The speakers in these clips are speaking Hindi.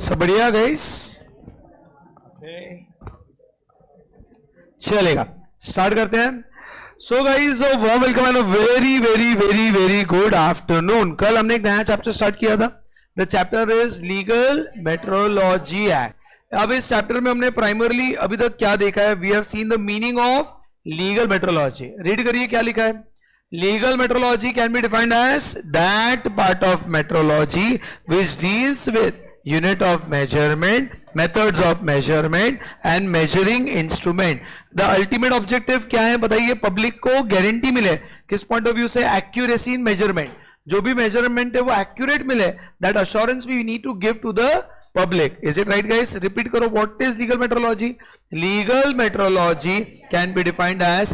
सब बढ़िया गाइस, चलेगा, स्टार्ट करते हैं। So guys, warm welcome and very very very very good afternoon. कल हमने एक नया चैप्टर स्टार्ट किया था। The chapter is legal metrology act. अब इस चैप्टर में हमने प्राइमरली अभी तक क्या देखा है? We have seen the meaning of legal metrology. Read करिए क्या लिखा है। Legal metrology can be defined as that part of metrology which deals with unit of measurement, methods of measurement and measuring instrument. The ultimate objective क्या है बताइए? पब्लिक को गारंटी मिले, किस पॉइंट ऑफ व्यू से? Accuracy in measurement. जो भी मेजरमेंट है वो एक्यूरेट मिले, that assurance we need to give to the public. Is it right guys? Repeat करो, what is legal metrology? Legal metrology can be defined as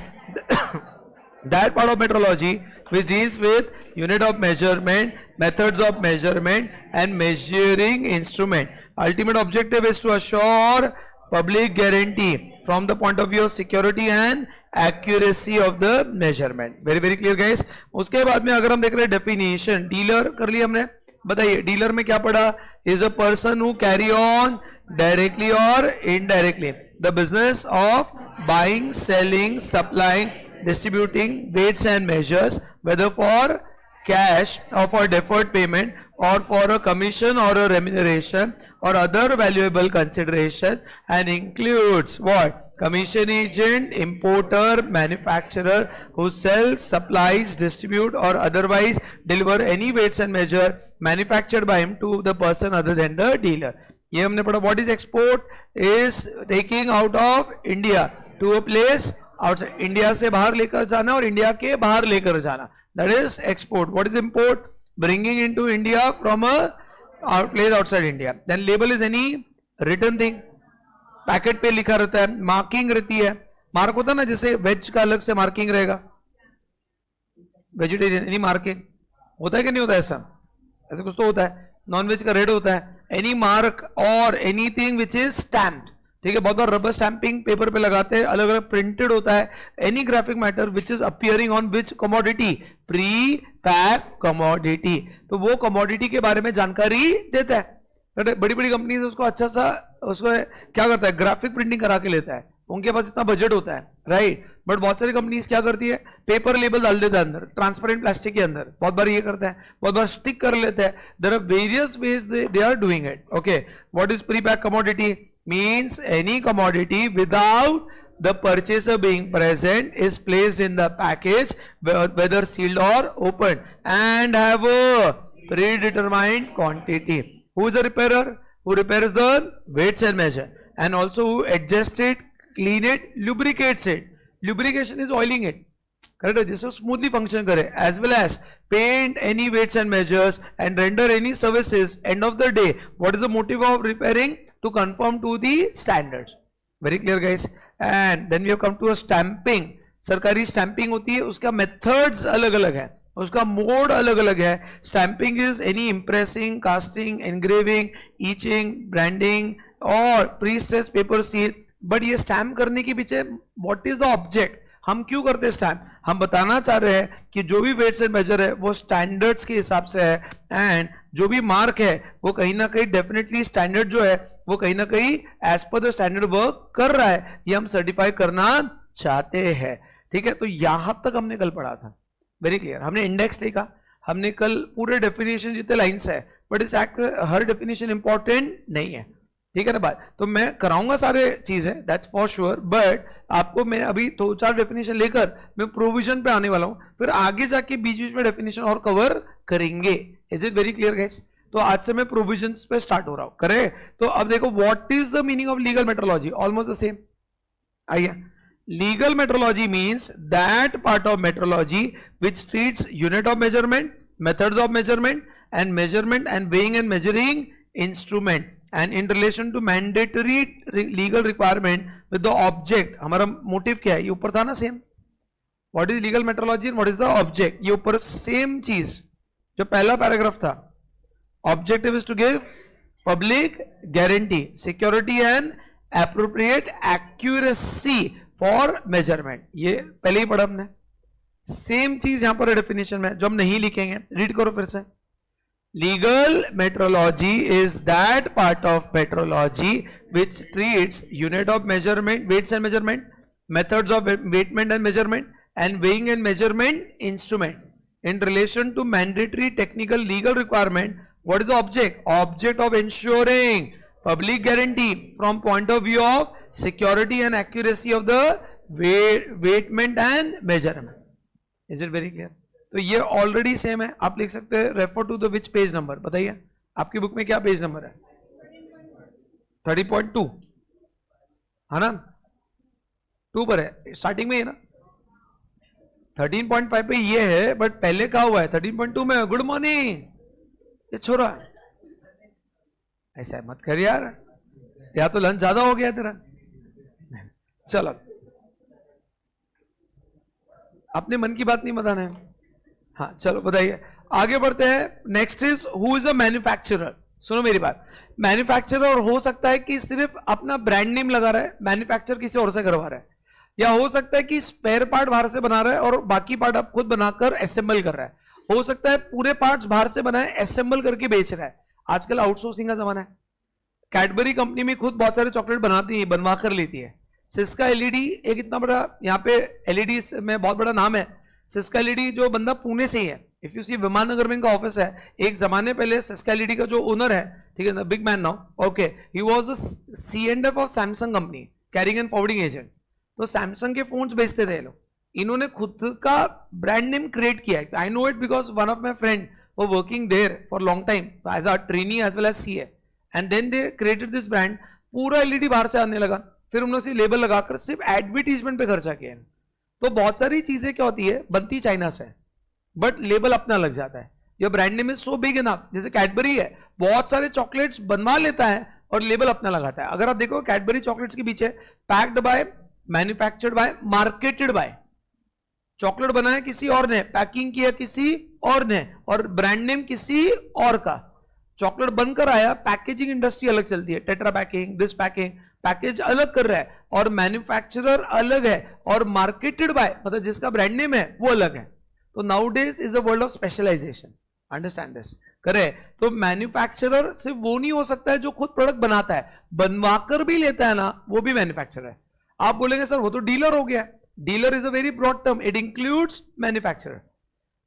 that part of metrology which deals with unit of measurement, methods of measurement and measuring instrument. Ultimate objective is to assure public guarantee from the point of view of security and accuracy of the measurement. Very very clear guys. उसके बाद में अगर हम देख रहे हैं definition, डीलर कर लिया हमने। बताइए डीलर में क्या पढ़ा? is a person who carry on directly or indirectly the business of buying, selling, supplying, distributing weights and measures, whether for cash or for deferred payment or for a commission or a remuneration or other valuable consideration, and includes what? Commission agent, importer, manufacturer who sells, supplies, distribute or otherwise deliver any weights and measure manufactured by him to the person other than the dealer. ये हमने पढ़ा. What is export? Is taking out of India to a place outside. India से बाहर लेकर जाना और इंडिया के बाहर लेकर जाना, that is export. What is import? Bringing into India from a place outside India. Then label is any written thing. Packet पे लिखा रहता है, मार्किंग रहती है। मार्क होता है ना, जैसे वेज का अलग से मार्किंग रहेगा, वेजिटेरियन एनी मार्किंग होता है कि नहीं होता? ऐसा कुछ तो होता है। नॉन वेज का रेड होता है। एनी मार्क और एनीथिंग विच इज स्टैम्प्ड, ठीक है। बहुत बार रबर स्टैंपिंग पेपर पे लगाते हैं, अलग अलग प्रिंटेड होता है। Any graphic matter which is appearing on which commodity? Pre pack commodity. तो वो कमोडिटी के बारे में जानकारी देता है। बड़ी बड़ी कंपनी उसको अच्छा सा उसको क्या करता है? ग्राफिक प्रिंटिंग करा के लेता है, उनके पास इतना बजट होता है, राइट। बट बहुत सारी कंपनीज क्या करती है? पेपर लेबल डाल देता है अंदर, ट्रांसपेरेंट प्लास्टिक के अंदर। बहुत बार ये करता है, बहुत बार स्टिक कर लेते हैं। There are various ways they are doing it. Okay, what is pre pack commodity? Means any commodity without the purchaser being present is placed in the package, whether sealed or opened, and have a predetermined quantity. Who is a repairer? Who repairs the weights and measure, and also who adjusts it, clean it, lubricates it. Lubrication is oiling it, correct? जिससे smoothly function करे, as well as paint any weights and measures and render any services. End of the day, what is the motive of repairing? To conform to the standards. Very clear guys. And then we have come to a stamping. सरकारी स्टैंपिंग होती है, उसका मेथड्स अलग अलग है, उसका मोड अलग अलग है। Stamping is any impressing, casting, engraving, etching, branding और pre stress paper seal. But ये स्टैम्प करने के पीछे व्हाट इज द ऑब्जेक्ट? हम क्यों करते हैं स्टैम्प? हम बताना चाह रहे हैं कि जो भी वेट्स एंड मेजर है वो स्टैंडर्ड्स के हिसाब से है, एंड जो भी मार्क है वो कहीं ना कहीं डेफिनेटली स्टैंडर्ड जो है वो कहीं ना कहीं as per the standard work कर रहा है, ये हम सर्टिफाई करना चाहते हैं, ठीक है। तो यहां तक हमने कल पढ़ा था, वेरी क्लियर। हमने इंडेक्स देखा, हमने कल पूरे डेफिनेशन जितने लाइंस है, बट इस हर डेफिनेशन इंपॉर्टेंट नहीं है, ठीक है ना बात। तो मैं कराऊंगा सारे चीजें, दैट्स फॉर श्योर, बट आपको मैं अभी 2-4 डेफिनेशन लेकर मैं प्रोविजन पे आने वाला हूं, फिर आगे जाके बीच बीच में डेफिनेशन और कवर करेंगे। Is it very clear guys? तो आज से मैं प्रोविजंस पे स्टार्ट हो रहा हूं, करे। तो अब देखो, what is the meaning of legal metrology? Almost the same. आइए, legal metrology means that part of metrology which treats unit of measurement, methods of measurement and weighing and measuring instrument, and in relation to mandatory legal requirement with the object. हमारा मोटिव क्या है? ये ऊपर था ना same, what is legal metrology and what is the object? ये ऊपर सेम चीज जो पहला पैराग्राफ था। objective is to give public guarantee, security and appropriate accuracy for measurement. ये पहले ही पढ़ा हमने। सेम चीज यहां पर डेफिनेशन में जो हम नहीं लिखेंगे, रीड करो फिर से। Legal metrology is that part of metrology which treats unit of measurement, weights and measurement, methods of weightment and measurement and weighing and measurement instrument in relation to mandatory technical legal requirement. What is the object? Object of ensuring public guarantee from point of view of security and accuracy of the weightment and measurement. Is it very clear? तो ये ऑलरेडी सेम है, आप लिख सकते हैं refer to the which page number, बताइए आपकी बुक में क्या पेज नंबर है? 30.2 है ना, 2 पर है, स्टार्टिंग में है ना। 13.5 पे ये है, बट पहले क्या हुआ है 13.2 में? गुड मॉर्निंग ये छोरा, ऐसा मत कर यार, या तो लंच ज्यादा हो गया तेरा। चलो अपने मन की बात नहीं बताना है। हाँ चलो बताइए, आगे बढ़ते हैं। Next is who is a manufacturer. सुनो मेरी बात, मैन्युफैक्चरर हो सकता है कि सिर्फ अपना ब्रांड नेम लगा रहा है, मैन्युफैक्चर किसी और से करवा रहा है, या हो सकता है कि स्पेयर पार्ट बाहर से बना रहा है और बाकी पार्ट आप खुद बनाकर असेंबल कर रहा है। हो सकता है पूरे पार्ट्स बाहर से बनाए असेंबल करके बेच रहा है। आजकल आउटसोर्सिंग का जमाना है। कैडबरी कंपनी में खुद बहुत सारे चॉकलेट बनाती है, बनवा कर लेती है। सिस्का एलईडी एक इतना बड़ा, यहाँ पे एलईडी में बहुत बड़ा नाम है सिस्का एलईडी, जो बंदा पुणे से ही है। इफ यू सी विमान नगर में इनका ऑफिस है। एक जमाने पहले सिस्का एलईडी का जो ओनर है, ठीक है, big man now, okay, he was a C&F of Samsung company, carrying and forwarding agent. तो सैमसंग के फोन्स बेचते थे लोग, इन्होंने खुद का ब्रांड नेम क्रिएट किया है। I know it because one of my friend were working there for long time as a trainee as well as CA, and then they created this brand. पूरा एलईडी बाहर से आने लगा, फिर उन्होंने लेबल लगाकर सिर्फ एडवर्टीजमेंट पे खर्चा किया। तो बहुत सारी चीजें क्या होती है, बनती चाइना से, बट लेबल अपना लग जाता है। ये brand name is so big enough, जैसे कैडबरी है, बहुत सारे चॉकलेट्स बनवा लेता है और लेबल अपना लगाता है। अगर आप देखो कैडबरी चॉकलेट्स के पीछे packed by, manufactured by, marketed by, chocolate बनाया किसी और ने, पैकिंग किया किसी और ने, और ब्रांड नेम किसी और का। चॉकलेट बनकर आया, पैकेजिंग इंडस्ट्री अलग चलती है, tetra packing, this packing, package अलग कर रहा है, और मैन्युफैक्चरर अलग है, और मार्केटेड बाय मतलब जिसका ब्रांड नेम है वो अलग है। तो nowadays is a world of specialisation, understand this, करे। तो मैन्युफैक्चरर सिर्फ वो नहीं हो सकता है जो खुद प्रोडक्ट बनाता है, बनवाकर भी लेता है ना, वो भी मैन्युफैक्चरर है। आप बोलेंगे सर वो तो डीलर हो गया। Dealer is a very broad term, it includes manufacturer.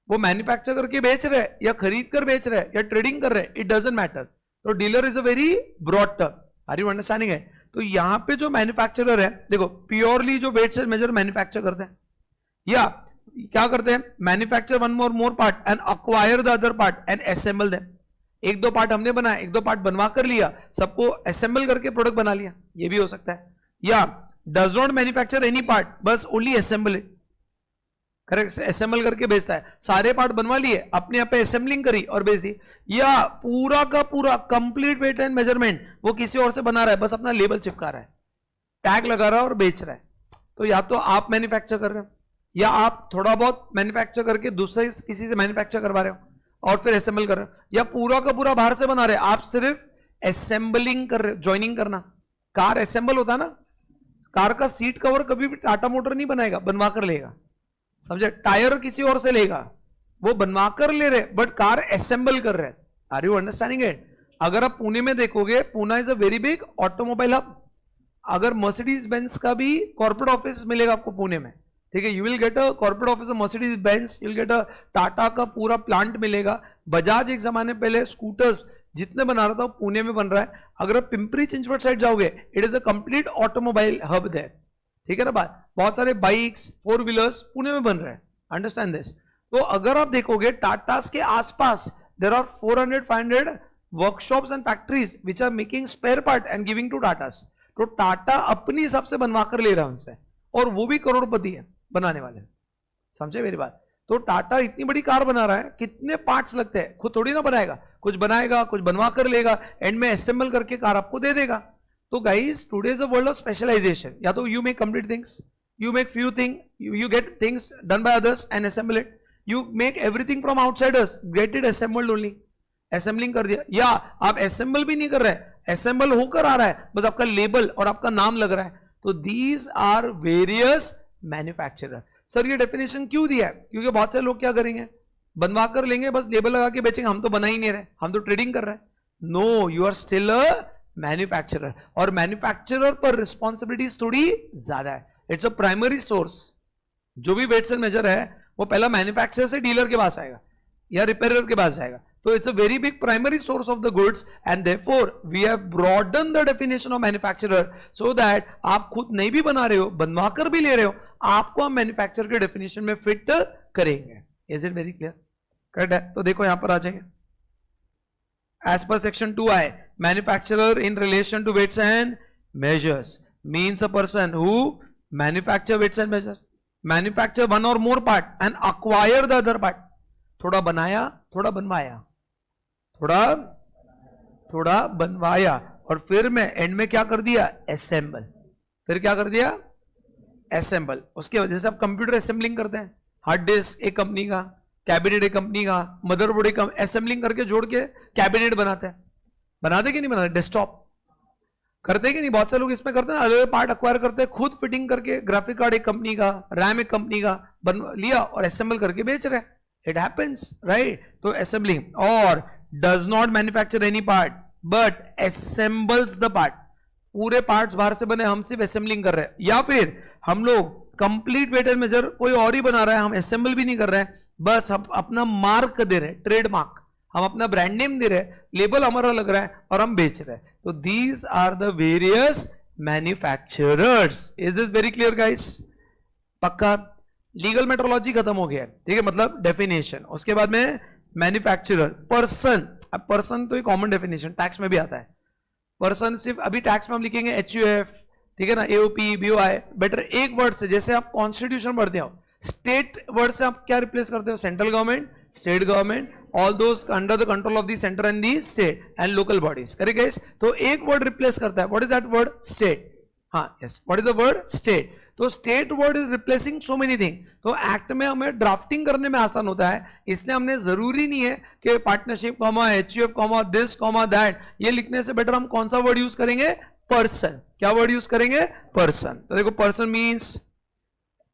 वो मैन्युफैक्चर करके बेच रहे हैं या खरीद कर बेच रहे हैं या ट्रेडिंग कर रहे हैं, इट डजंट मैटर। तो dealer is a very broad term, are you understanding है? तो यहां पे जो मैन्युफैक्चरर है, देखो प्योरली जो वेट्स एंड मेजर मैन्युफैक्चर करते हैं, या क्या करते हैं, manufacture one more part and acquire the other part and assemble them. एक दो पार्ट हमने बनाया, एक दो पार्ट बनवा कर लिया, सबको असेंबल करके प्रोडक्ट बना लिया, ये भी हो सकता है। या does not manufacture any part, बस only assemble it, correct, assemble करके बेचता है। सारे पार्ट बनवा लिए, अपने यहाँ पे असेंबलिंग करी और बेच दी। या पूरा का पूरा कंप्लीट वेट एंड मेजरमेंट वो किसी और से बना रहा है, बस अपना लेबल चिपका रहा है, टैग लगा रहा है और बेच रहा है। तो या तो आप मैन्युफैक्चर कर रहे हो, या आप थोड़ा बहुत मैन्युफैक्चर करके दूसरे किसी से मैन्युफैक्चर करवा रहे हो और फिर असेंबल कर रहे हो, या पूरा का पूरा बाहर से बना रहे हो, आप सिर्फ असेंबलिंग कर रहे हो, ज्वाइनिंग करना। कार असेंबल होता है ना, कार का सीट कवर कभी भी टाटा मोटर नहीं बनाएगा, बनवा कर लेगा, समझे? टायर किसी और से लेगा, वो बनवा कर ले रहे, बट कार असेंबल कर रहे। Are you understanding it? अगर आप पुणे में देखोगे, Pune is a very big automobile hub. अगर मर्सिडीज बेंज का भी कॉर्पोरेट ऑफिस मिलेगा आपको पुणे में, ठीक है, you will get a corporate office of Mercedes Benz, you will get a Tata का पूरा प्लांट मिलेगा। बजाज एक जमाने पहले स्कूटर्स जितने बना रहा था वो पुणे में बन रहा है। अगर आप पिंपरी चिंचवड साइड जाओगे, it is the complete automobile hub there, ठीक है ना बात। बहुत सारे बाइक्स, 4 व्हीलर्स पुणे में बन रहे हैं, अंडरस्टैंड दिस। तो अगर आप देखोगे टाटास के आसपास there are 400-500 workshops and factories which are making spare part and giving to Tatas. तो टाटा अपनी हिसाब से बनवा कर ले रहा है उनसे, और वो भी करोड़पति है बनाने वाले, समझे मेरी बात? तो टाटा इतनी बड़ी कार बना रहा है, कितने पार्ट्स लगते हैं, खुद थोड़ी ना बनाएगा, कुछ बनाएगा, कुछ बनवा कर लेगा, एंड में असेंबल करके कार आपको दे देगा। तो guys, today is a world of specialization. या तो you make complete things, you make few things, you get things done by others and assemble it. You make everything from outsiders, get it assembled only, assembling कर दिया। या आप assemble भी नहीं कर रहे, assemble होकर आ रहा है, बस आपका लेबल और आपका नाम लग रहा है। तो these are various manufacturer। Sir ये डेफिनेशन क्यों दिया है? क्योंकि बहुत सारे लोग क्या करेंगे, बनवा कर लेंगे, बस लेबल लगा के बेचेंगे, हम तो बना ही नहीं रहे, हम तो ट्रेडिंग कर रहे हैं। No, you are still a manufacturer, और मैन्युफैक्चरर पर रिस्पॉन्सिबिलिटीज थोड़ी ज्यादा है। It's a primary source. जो भी वेट्स एंड मेजर है वो पहला मैन्युफैक्चरर से डीलर के पास आएगा या रिपेयरर के पास जाएगा, तो it's a very big primary source of the goods, and therefore we have broaden the definition of manufacturer so that आप खुद नहीं भी बना रहे हो, बनवा कर भी ले रहे हो, आपको हम मैन्युफैक्चरर के डेफिनेशन में फिट करेंगे। Is it very clear? Correct है? तो देखो यहां पर आ जाएंगे, as per section 2I, manufacturer in relation to weights and measures means a person who manufacture weights and measures, manufacture one or more part and acquire the other part। थोड़ा बनाया, थोड़ा बनवाया, थोड़ा थोड़ा बनवाया, और फिर में एंड में क्या कर दिया, असेंबल। फिर क्या कर दिया, असेंबल। उसके वजह से आप कंप्यूटर असेंबलिंग करते हैं, हार्ड डिस्क एक कंपनी का, कैबिनेट एक कंपनी का, मदरबोर्ड एक, असेंबलिंग करके जोड़ के कैबिनेट बनाते हैं। बनाते कि नहीं बनाते? डेस्कटॉप करते कि नहीं? बहुत सारे लोग इसमें करते हैं, अलग पार्ट अक्वायर करते हैं, खुद फिटिंग करके, ग्राफिक कार्ड एक कंपनी का, रैम एक कंपनी का बन लिया और असेंबल करके बेच रहे हैं। It happens, right? तो असेंबलिंग, और does not manufacture any part but assembles the part. पूरे पार्ट्स बाहर से बने, हम सिर्फ असेंबलिंग कर रहे हैं। या फिर हम लोग कंप्लीट वेट एंड मेजर कोई और ही बना रहा है, हम असेंबल भी नहीं कर रहे हैं, बस हम अपना मार्क दे रहे हैं, ट्रेडमार्क, हम अपना ब्रांड नेम दे रहे हैं, लेबल हमारा लग रहा है और हम बेच रहे हैं। तो these are the various manufacturers. Is this very clear guys? पक्का? लीगल मेट्रोलॉजी खत्म हो गया है, ठीक है, मतलब डेफिनेशन। उसके बाद में मैन्युफैक्चरर, पर्सन। अब पर्सन तो एक कॉमन डेफिनेशन टैक्स में भी आता है। पर्सन सिर्फ अभी टैक्स में हम लिखेंगे HUF, ठीक है ना, AOP, BOI। बेटर एक वर्ड से, जैसे आप कॉन्स्टिट्यूशन पढ़ते हो, स्टेट वर्ड से आप क्या रिप्लेस करते हो? Central government, state government, all those under the control of the centre and the state and local bodies. Correct guys? तो एक वर्ड रिप्लेस करता है, what is that word? State. हाँ, yes, what is the word? State. तो state word is replacing so many thing. तो एक्ट में हमें ड्राफ्टिंग करने में आसान होता है, इसलिए हमने जरूरी नहीं है कि partnership comma HUF comma this comma that, ये लिखने से बेटर हम कौन सा वर्ड यूज करेंगे? पर्सन। क्या वर्ड यूज करेंगे? पर्सन। तो देखो, person means,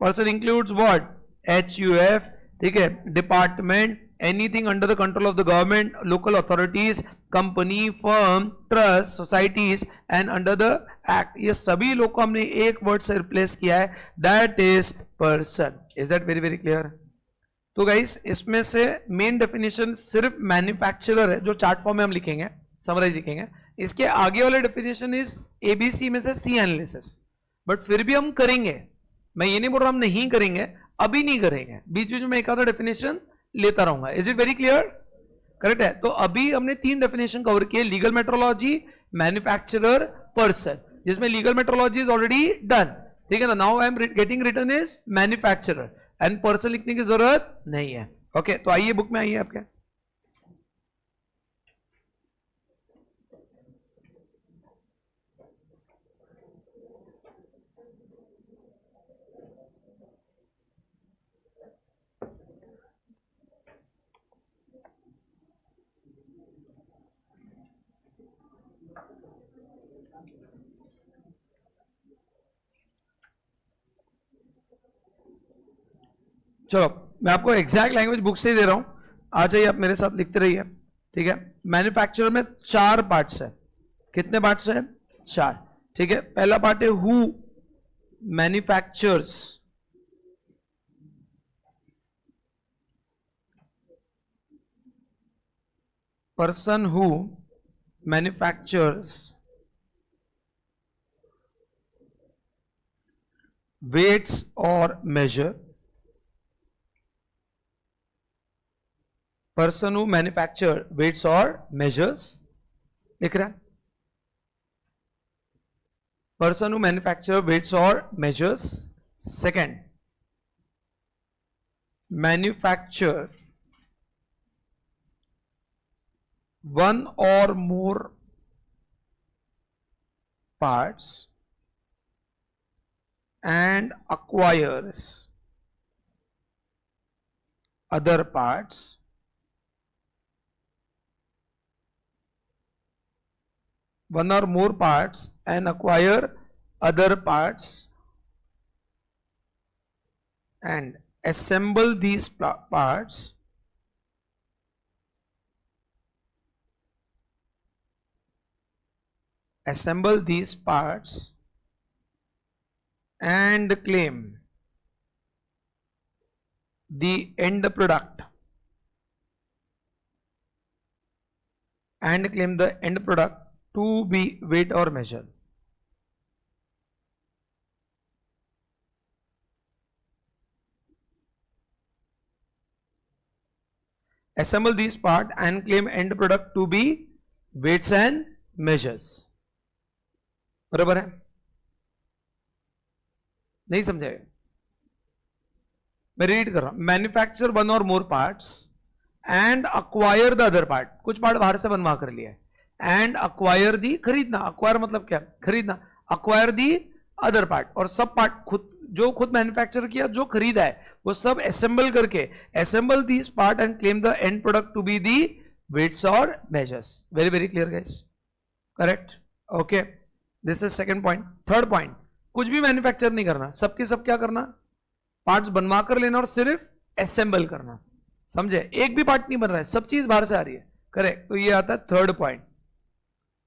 person includes what? HUF, ठीक है, department, anything under the control of the government, local authorities, company, firm, trust, societies and under the act. ये सभी लोग को हमने एक वर्ड से रिप्लेस किया है, that is person. Is that very very clear? तो गाइस, इसमें से मेन डेफिनेशन सिर्फ मैन्युफैक्चरर है, जो चार्ट फॉर्म में हम लिखेंगे, समराइज लिखेंगे। इसके आगे वाले डेफिनेशन इज ABC में से C एनालिसिस, बट फिर भी हम करेंगे। मैं ये नहीं बोल रहा हम नहीं करेंगे, अभी नहीं करेंगे, बीच बीच में एक आधा डेफिनेशन लेता रहूंगा। Is it very clear? Correct है? तो अभी हमने 3 डेफिनेशन कवर किए, लीगल मेट्रोलॉजी, मैन्युफैक्चरर, पर्सन, जिसमें legal metrology is already done, ठीक है ना। Now I am getting written is manufacturer, and person लिखने की जरूरत नहीं है। ओके, तो आइए बुक में आइए आपके। चलो, मैं आपको एग्जैक्ट लैंग्वेज बुक से ही दे रहा हूं, आ जाइए आप मेरे साथ, लिखते रहिए, ठीक है। मैन्युफैक्चरर में 4 पार्ट्स है। कितने पार्ट्स है? 4, ठीक है। पहला पार्ट है who manufactures, person who manufactures weights or measure, person who manufacture weights or measures, लिख रहा है, person who manufacture weights or measures. Second, manufacture one or more parts and acquires other parts one or more parts and acquire other parts and assemble these parts and claim the end product to be weight or measure. Assemble these part and claim end product to be weights and measures. बराबर है? नहीं समझाएगा? मैं रीड कर रहा हूं. मैन्युफैक्चर वन और more parts and acquire the other part. कुछ पार्ट बाहर से बनवा कर लिया है. एंड अक्वायर दी, खरीदना. अक्वायर मतलब क्या? खरीदना. अक्वायर दी अदर पार्ट, और सब पार्ट खुद मैन्युफैक्चर किया, जो खरीदा है वो सब असेंबल करके assemble these part and claim the end product to be the weights or measures. Very very clear guys. Correct? Okay. This is second point. Third point, कुछ भी मैन्युफैक्चर नहीं करना, सबके सब क्या करना? पार्ट्स बनवा कर लेना और सिर्फ असेंबल करना. समझे? एक भी पार्ट नहीं बन रहा है, सब चीज बाहर से आ रही है. करेक्ट. तो ये आता है थर्ड पॉइंट.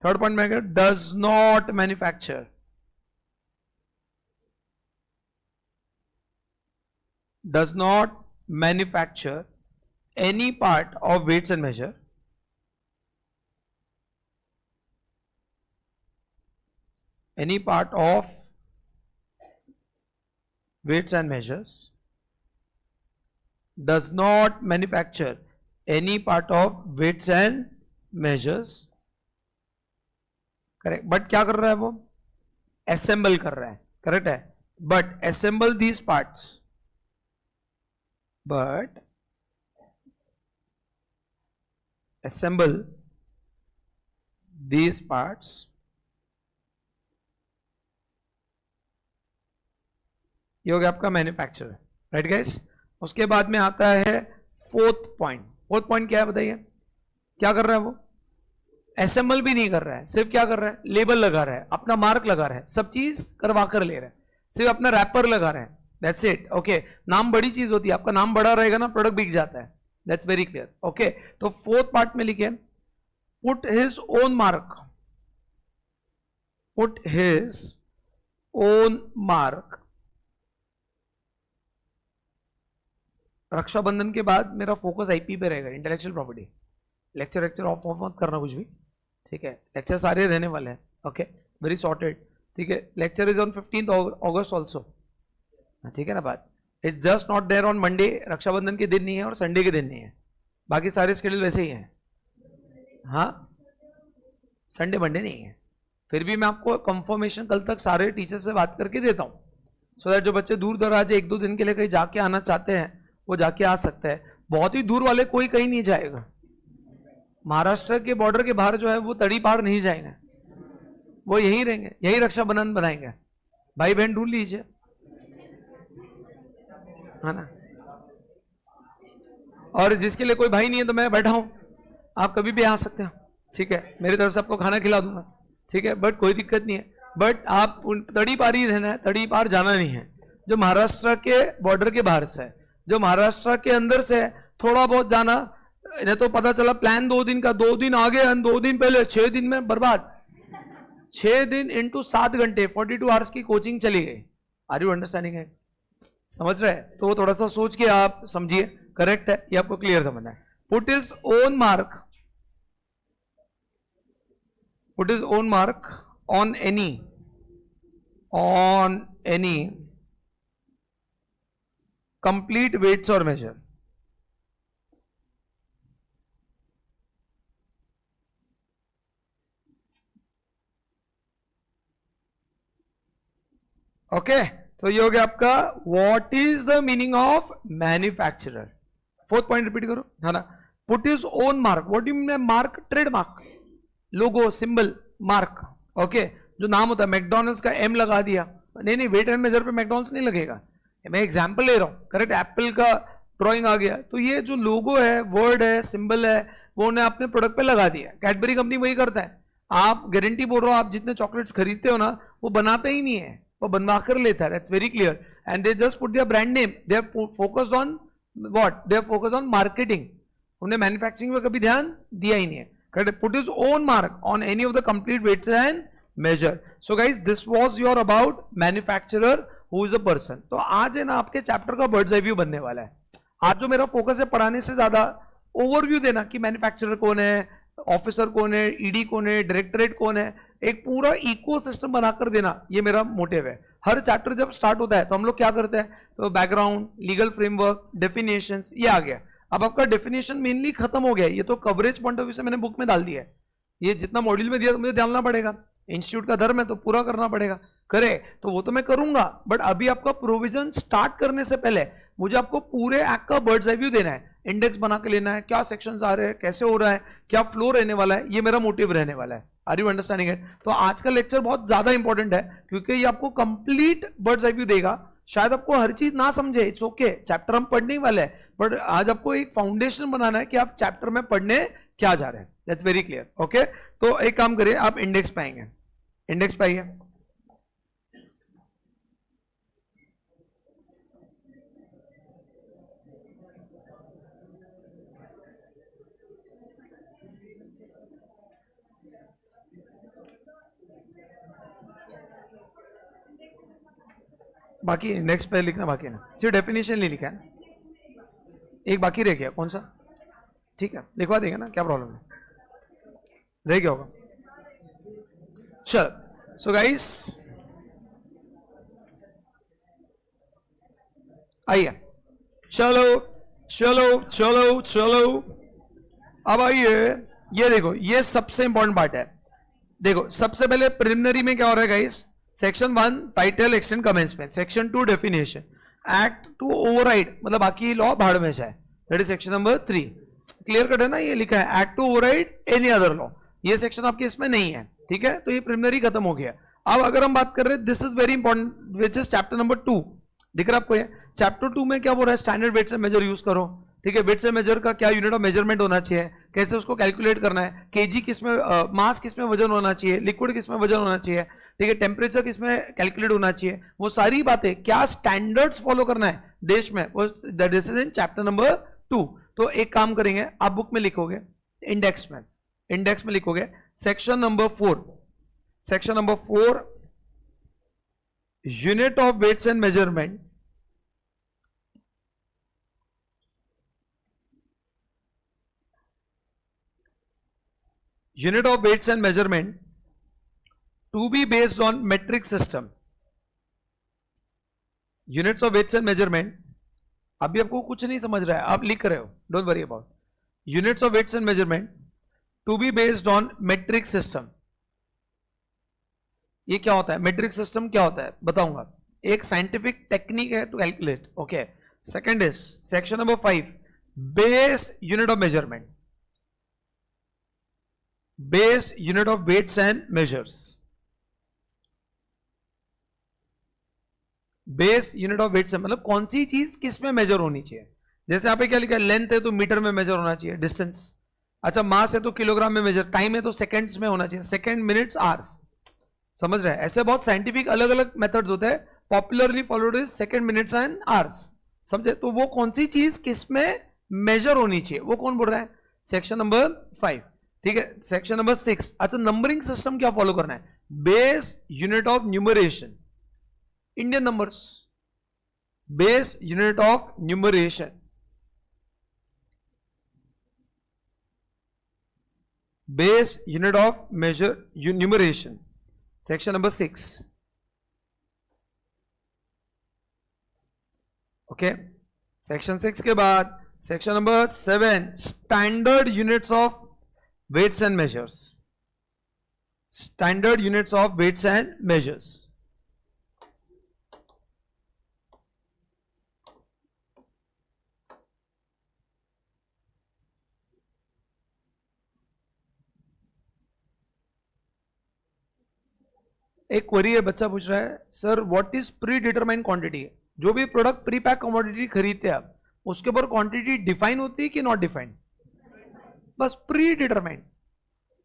थर्ड पॉइंट में does not manufacture. Does not manufacture any part of weights and measure, any part of weights and measures, does not manufacture any part of weights and measures. Correct. But क्या कर रहा है वो? असेंबल कर रहा है. करेक्ट है. But assemble these parts, but assemble these parts ये हो गया आपका मैन्युफैक्चर. Right guys. उसके बाद में आता है फोर्थ पॉइंट. फोर्थ पॉइंट क्या है बताइए? क्या कर रहा है वो? असेंबल भी नहीं कर रहा है, सिर्फ क्या कर रहा है? लेबल लगा रहा है, अपना मार्क लगा रहा है, सब चीज करवा कर ले रहा है, सिर्फ अपना रैपर लगा रहा है. That's it. Okay. नाम बड़ी चीज होती है, आपका नाम बड़ा रहेगा ना, प्रोडक्ट बिक जाता है. That's very clear. Okay. तो फोर्थ पार्ट में लिखे put his own mark. Put his own mark. Rakshabandhan के बाद मेरा फोकस आईपी पे रहेगा, इंटेलेक्चुअल प्रॉपर्टी. लेक्चर ऑफ मत करना कुछ भी. ठीक है. लेक्चर सारे रहने वाले हैं. ओके. Very sorted. ठीक है. Lecture is on 15th August also. ठीक है ना बात. It's just not there on Monday. Rakshabandhan के दिन नहीं है और संडे के दिन नहीं है, बाकी सारे शेड्यूल वैसे ही हैं. हाँ, संडे मंडे नहीं है. फिर भी मैं आपको कंफर्मेशन कल तक सारे टीचर से बात करके देता हूँ, सो दैट जो बच्चे दूर दराज 1-2 दिन के लिए कहीं जाके आना चाहते हैं वो जाके आ सकते हैं. बहुत ही दूर वाले कोई कहीं नहीं जाएगा. महाराष्ट्र के बॉर्डर के बाहर जो है वो तड़ी पार नहीं जाएंगे, वो यहीं रहेंगे, यहीं रक्षाबंधन बनाएंगे. भाई बहन ढूंढ लीजिए, है ना. और जिसके लिए कोई भाई नहीं है तो मैं बैठा हूं, आप कभी भी आ सकते हो. ठीक है. मेरी तरफ से आपको खाना खिला दूंगा. ठीक है. बट कोई दिक्कत नहीं है. बट आप तड़ी पार ही रहना है, तड़ी पार जाना नहीं है. जो महाराष्ट्र के बॉर्डर के बाहर से है, जो महाराष्ट्र के अंदर से है, थोड़ा बहुत जाना. नहीं तो पता चला प्लान 2 दिन का, 2 दिन आगे 2 दिन पहले, 6 दिन में बर्बाद. 6 दिन इंटू 7 घंटे 42 आवर्स की कोचिंग चली गई. आर यू अंडरस्टैंडिंग है? समझ रहे हैं? तो वो थोड़ा सा सोच के आप समझिए. करेक्ट है, ये आपको क्लियर समझना है. Put is own mark, put is own mark on any complete weights और मेजर. ओके. तो ये हो गया आपका what is the meaning of manufacturer. Fourth point repeat करो, है ना. Put is own mark. What do you mean mark? Trademark, logo, symbol, mark. Okay. जो नाम होता है, मैकडॉनल्ड्स का एम लगा दिया, नहीं, वेट एंड मेजर पे मैकडॉनल्ड्स नहीं लगेगा. मैं एग्जांपल ले रहा हूं. करेक्ट. एप्पल का ड्राइंग आ गया, तो ये जो लोगो है, वर्ड है, सिंबल है, वो उन्हें अपने प्रोडक्ट पे लगा दिया. कैडबरी कंपनी वही करता है. आप गारंटी बोल रहा हो, आप जितने चॉकलेट्स खरीदते हो ना, वो बनाते ही नहीं है, वो बनवा कर लेता है. That's very clear. and they just put their brand name. They are focused on what? They are focused on marketing. उन्हें मैन्युफैक्चरिंग में कभी ध्यान दिया ही नहीं है. Correct? Put his own mark on any of the complete weights and measure. So guys, this was your about manufacturer who is a person. तो आज है ना आपके चैप्टर का बर्ड्स आई व्यू बनने वाला है. आज जो मेरा फोकस है पढ़ाने से ज्यादा ओवरव्यू देना कि मैन्युफैक्चरर कौन है, ऑफिसर कौन है, ईडी कौन है, डायरेक्टरेट कौन है, एक पूरा इकोसिस्टम बनाकर देना, ये मेरा मोटिव है. हर चैप्टर जब स्टार्ट होता है तो हम लोग क्या करते हैं, तो बैकग्राउंड, लीगल फ्रेमवर्क, डेफिनेशंस, ये आ गया. अब आपका डेफिनेशन मेनली खत्म हो गया, ये तो कवरेज पॉइंट ऑफ व्यू से मैंने बुक में डाल दिया है. ये जितना मॉड्यूल में दिया तो मुझे डालना पड़ेगा, इंस्टीट्यूट का धर्म है तो पूरा करना पड़ेगा. करे तो वो तो मैं करूंगा, बट अभी आपका प्रोविजन स्टार्ट करने से पहले मुझे आपको पूरे एक्ट का बर्ड्स आई व्यू देना है. इंडेक्स बना के लेना है, क्या सेक्शंस आ रहे हैं, कैसे हो रहा है, क्या फ्लो रहने वाला है, ये मेरा मोटिव रहने वाला है. Are you understanding it? तो आज का लेक्चर बहुत ज्यादा इंपॉर्टेंट है क्योंकि ये आपको कंप्लीट बर्ड्स आई व्यू देगा. शायद आपको हर चीज ना समझे, इट्स ओके, चैप्टर हम पढ़ने ही वाले हैं, बट आज आपको एक फाउंडेशन बनाना है कि आप चैप्टर में पढ़ने क्या जा रहे हैं. That's very clear. ओके, तो एक काम करिए, आप इंडेक्स पाएंगे, इंडेक्स पाइए. बाकी इंडेक्स पे लिखना बाकी ना, सिर्फ डेफिनेशन नहीं लिखा है. एक बाकी रह गया, कौन सा? ठीक है, लिखवा देंगे ना, क्या प्रॉब्लम है, रह गया होगा. चल, सो गाइस आइए, चलो चलो चलो चलो, अब आइए. ये देखो, ये सबसे इंपॉर्टेंट पार्ट है. देखो, सबसे पहले प्रिलिमिनरी में क्या हो रहा है guys, section 1 title, extend, commencement. Section 2 definition. Act to override मतलब बाकी लॉ भाड़ में जाए, that is section number 3. Clear cut है ना, ये लिखा है act to override any other law. ये सेक्शन आपके इसमें नहीं है, ठीक है, तो ये प्रिलिमिनरी खत्म हो गया. अब अगर हम बात कर रहे हैं, this is very important, which is chapter number 2. दिख रहा है आपको ये? चैप्टर 2 में क्या बोल रहा है, स्टैंडर्ड वेट से मेजर यूज करो. ठीक है, वेट से मेजर का क्या यूनिट ऑफ मेजरमेंट होना चाहिए, कैसे उसको कैलकुलेट करना है, केजी किसमें, मास किसमें वजन होना चाहिए, लिक्विड किसमें वजन होना चाहिए, ठीक है, टेम्परेचर किसमें कैलकुलेट होना चाहिए, वो सारी बातें, क्या स्टैंडर्ड्स फॉलो करना है देश में, वो this is in chapter number 2. तो एक काम करेंगे, आप बुक में लिखोगे, इंडेक्स में लिखोगे section number 4, section number 4 unit of weights and measurement. Unit of weights and measurement to be based on metric system. Units of weights and measurement. अभी आपको कुछ नहीं समझ रहा है, आप लिख रहे हो, don't worry about. Units of weights and measurement to be based on metric system. ये क्या होता है, metric system क्या होता है बताऊंगा. एक साइंटिफिक टेक्निक है to calculate. Okay, second is section number 5 base unit of measurement. Base unit of weights and measures. Base unit of weights मतलब कौन सी चीज किस में मेजर होनी चाहिए. जैसे यहाँ पे क्या लिखा है, लेंथ है तो मीटर में मेजर होना चाहिए, डिस्टेंस. अच्छा, मास है तो किलोग्राम में मेजर, टाइम है तो सेकंड्स में होना चाहिए, सेकंड, मिनट्स, आवर्स. समझ रहे हैं? ऐसे बहुत साइंटिफिक अलग अलग मेथड्स होते हैं, popularly followed is second, minutes and hours. समझे? तो वो कौन सी चीज किस में मेजर होनी चाहिए, वो कौन बोल रहा है, सेक्शन नंबर 5. ठीक है, सेक्शन नंबर 6. अच्छा, नंबरिंग सिस्टम क्या फॉलो करना है, base unit of numeration, Indian numbers, base unit of numeration. Base unit of measure numeration, section number 6. Okay, section 6 के बाद section number 7 standard units of weights and measures. Standard units of weights and measures. एक क्वेरी है, बच्चा पूछ रहा है, sir what is pre determined quantity. जो भी प्रोडक्ट प्री पैक कमोडिटी खरीदते हैं आप, उसके ऊपर क्वांटिटी डिफाइन होती है कि नॉट डिफाइंड. बस प्री डिटरमाइंड,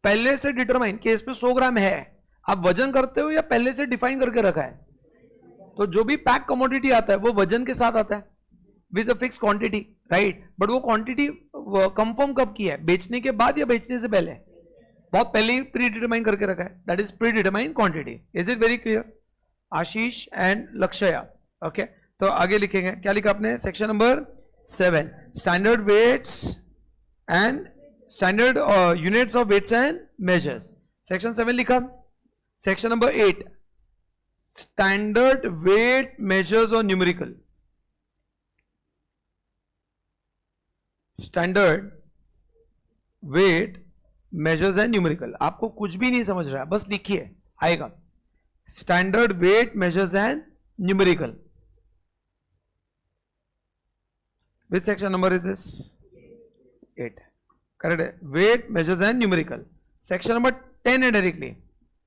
पहले से डिटरमाइन कि इसमें 100 ग्राम है, आप वजन करते हो या पहले से डिफाइन करके रखा है. तो जो भी पैक कमोडिटी आता है वो वजन के साथ आता है with a fix quantity, right. But वो क्वांटिटी कंफर्म कब की है, बेचने के बाद या बेचने से पहले? बहुत पहले ही प्री डिटरमाइन करके रखा है, that is pre determine quantity. Is it very clear Ashish and Lakshya? Okay, तो आगे लिखेंगे, क्या लिखा आपने? Section number 7, standard weights and standard units of weights and measures. Section 7 लिखा। Section number 8, standard weight measures और numerical. Standard weight measures and numerical. आपको कुछ भी नहीं समझ रहा है, बस लिखिए, आएगा। Standard weight measures and numerical. Which section number is this? 8. Correct है. Weight, measures and numerical. Section number 10 है directly.